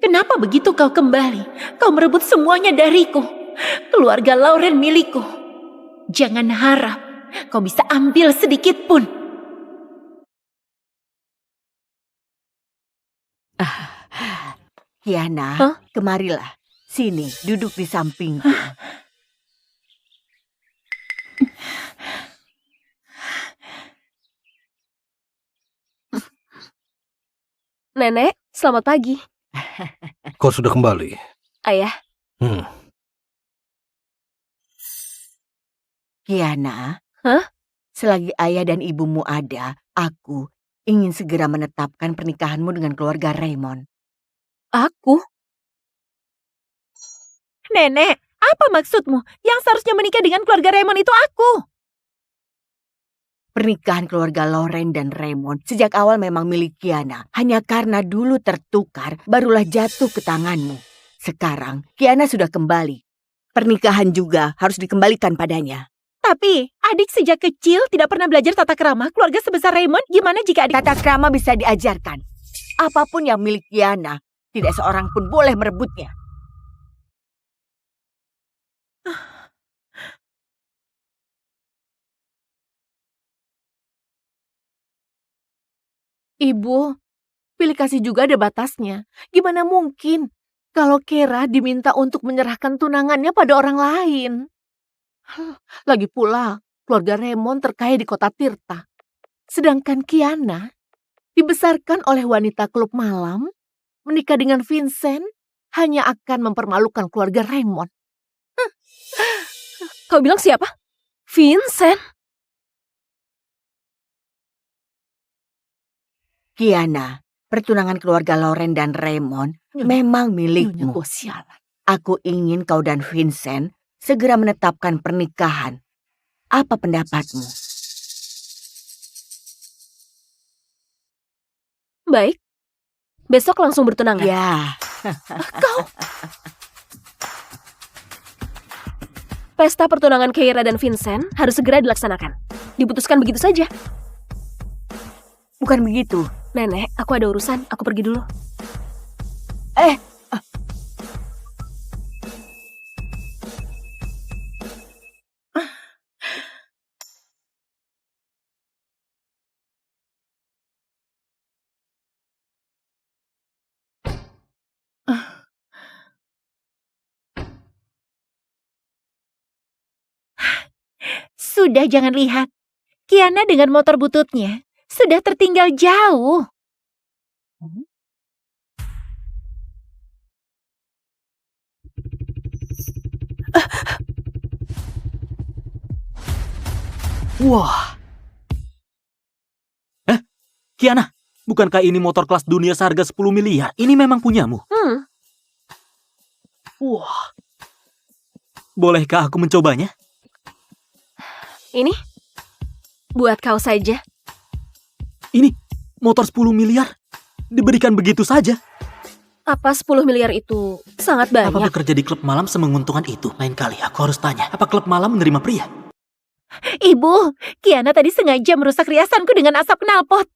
kenapa begitu kau kembali? Kau merebut semuanya dariku. Keluarga Lauren milikku. Jangan harap kau bisa ambil sedikit pun. Kiana, kemarilah. Sini, duduk di sampingku. Nenek, selamat pagi. Kau sudah kembali? Ayah. Kiana, selagi ayah dan ibumu ada, aku ingin segera menetapkan pernikahanmu dengan keluarga Raymond. Aku? Nenek, apa maksudmu? Yang seharusnya menikah dengan keluarga Raymond itu aku. Pernikahan keluarga Loren dan Raymond sejak awal memang milik Kiana. Hanya karena dulu tertukar, barulah jatuh ke tanganmu. Sekarang, Kiana sudah kembali. Pernikahan juga harus dikembalikan padanya. Tapi, adik sejak kecil tidak pernah belajar tata krama. Keluarga sebesar Raymond, gimana jika adik... Tata krama bisa diajarkan. Apapun yang milik Kiana, tidak seorang pun boleh merebutnya. Ibu, pilih kasih juga ada batasnya. Gimana mungkin kalau Keira diminta untuk menyerahkan tunangannya pada orang lain? Lagi pula, keluarga Raymond terkaya di kota Tirta. Sedangkan Kiana dibesarkan oleh wanita klub malam, menikah dengan Vincent hanya akan mempermalukan keluarga Raymond. Kau bilang siapa? Vincent? Kiana, pertunangan keluarga Loren dan Raymond memang milikmu. Aku ingin kau dan Vincent segera menetapkan pernikahan. Apa pendapatmu? Baik. Besok langsung bertunangan. Ya. Kau. Pesta pertunangan Keira dan Vincent harus segera dilaksanakan. Diputuskan begitu saja. Bukan begitu. Nenek, aku ada urusan. Aku pergi dulu. Sudah, jangan lihat. Kiana dengan motor bututnya sudah tertinggal jauh. Wah. Kiana, bukankah ini motor kelas dunia seharga 10 miliar? Ini memang punyamu? Wah. Bolehkah aku mencobanya? Ini buat kau saja. Ini motor 10 miliar diberikan begitu saja. Apa 10 miliar itu sangat banyak? Apa bekerja di klub malam semenguntungkan itu? Lain kali aku harus tanya, apa klub malam menerima pria? Ibu, Kiana tadi sengaja merusak riasanku dengan asap knalpot.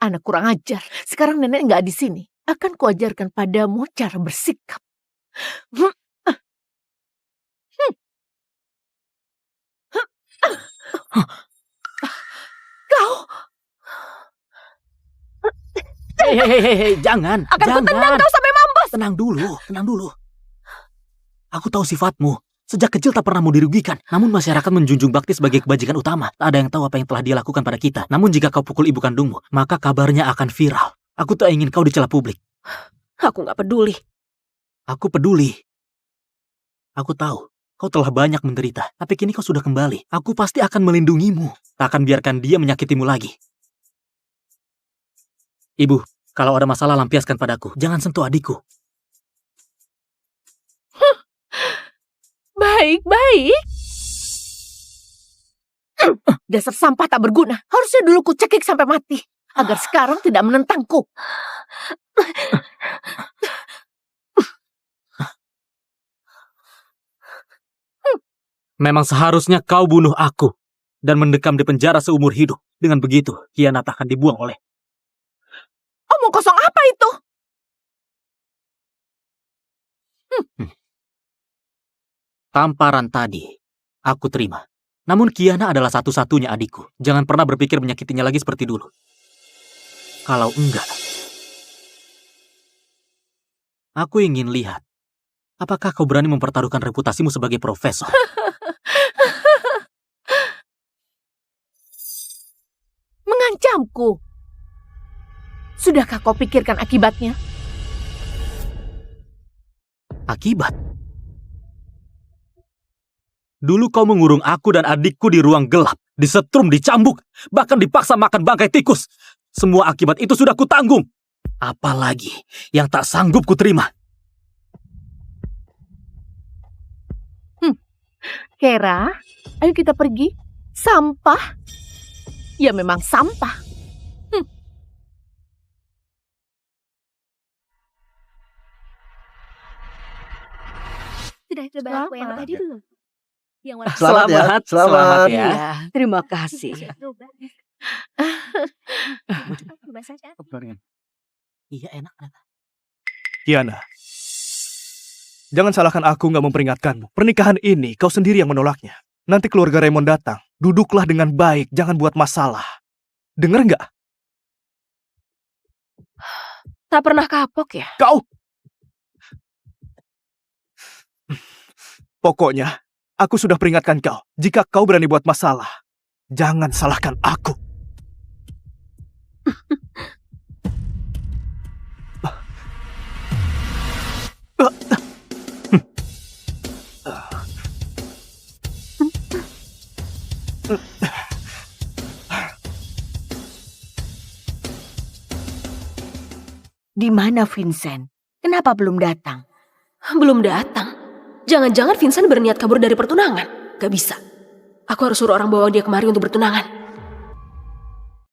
Anak kurang ajar. Sekarang nenek nggak di sini. Akan kuajarkan padamu cara bersikap. Kau Hei, jangan. akan kutendang kau sampai mampus. Tenang dulu. Aku tahu sifatmu. Sejak kecil tak pernah mau dirugikan. Namun masyarakat menjunjung bakti sebagai kebajikan utama. Tak ada yang tahu apa yang telah dia lakukan pada kita. Namun jika kau pukul ibu kandungmu, maka kabarnya akan viral. Aku tak ingin kau dicela publik. Aku nggak peduli. Aku peduli. Aku tahu, kau telah banyak menderita. Tapi kini kau sudah kembali. Aku pasti akan melindungimu. Tak akan biarkan dia menyakitimu lagi. Ibu, kalau ada masalah lampiaskan padaku. Jangan sentuh adikku. Baik. Dasar sampah tak berguna. Harusnya dulu ku cekik sampai mati. Agar sekarang tidak menentangku. Memang seharusnya kau bunuh aku. Dan mendekam di penjara seumur hidup. Dengan begitu, Kiana akan dibuang oleh... Omong kosong apa itu? Tamparan tadi, aku terima. Namun Kiana adalah satu-satunya adikku. Jangan pernah berpikir menyakitinya lagi seperti dulu. Kalau enggak, aku ingin lihat, apakah kau berani mempertaruhkan reputasimu sebagai profesor? Mengancamku. Sudahkah kau pikirkan akibatnya? Akibat? Dulu kau mengurung aku dan adikku di ruang gelap, disetrum, dicambuk, bahkan dipaksa makan bangkai tikus. Semua akibat itu sudah kutanggung. Apalagi yang tak sanggup kuterima. Kera, ayo kita pergi. Sampah? Ya memang sampah. Sudah coba aku yang tadi belum? Yang warna Selamat ya. Ya, terima kasih. Iya, enak. Kiana, jangan salahkan aku nggak memperingatkanmu. Pernikahan ini kau sendiri yang menolaknya. Nanti keluarga Raymond datang. Duduklah dengan baik, jangan buat masalah. Dengar nggak? Tak pernah kapok ya? Kau! Pokoknya, aku sudah peringatkan kau. Jika kau berani buat masalah, jangan salahkan aku. Di mana Vincent? Kenapa belum datang? Belum datang. Jangan-jangan Vincent berniat kabur dari pertunangan. Gak bisa. Aku harus suruh orang bawa dia kemari untuk bertunangan.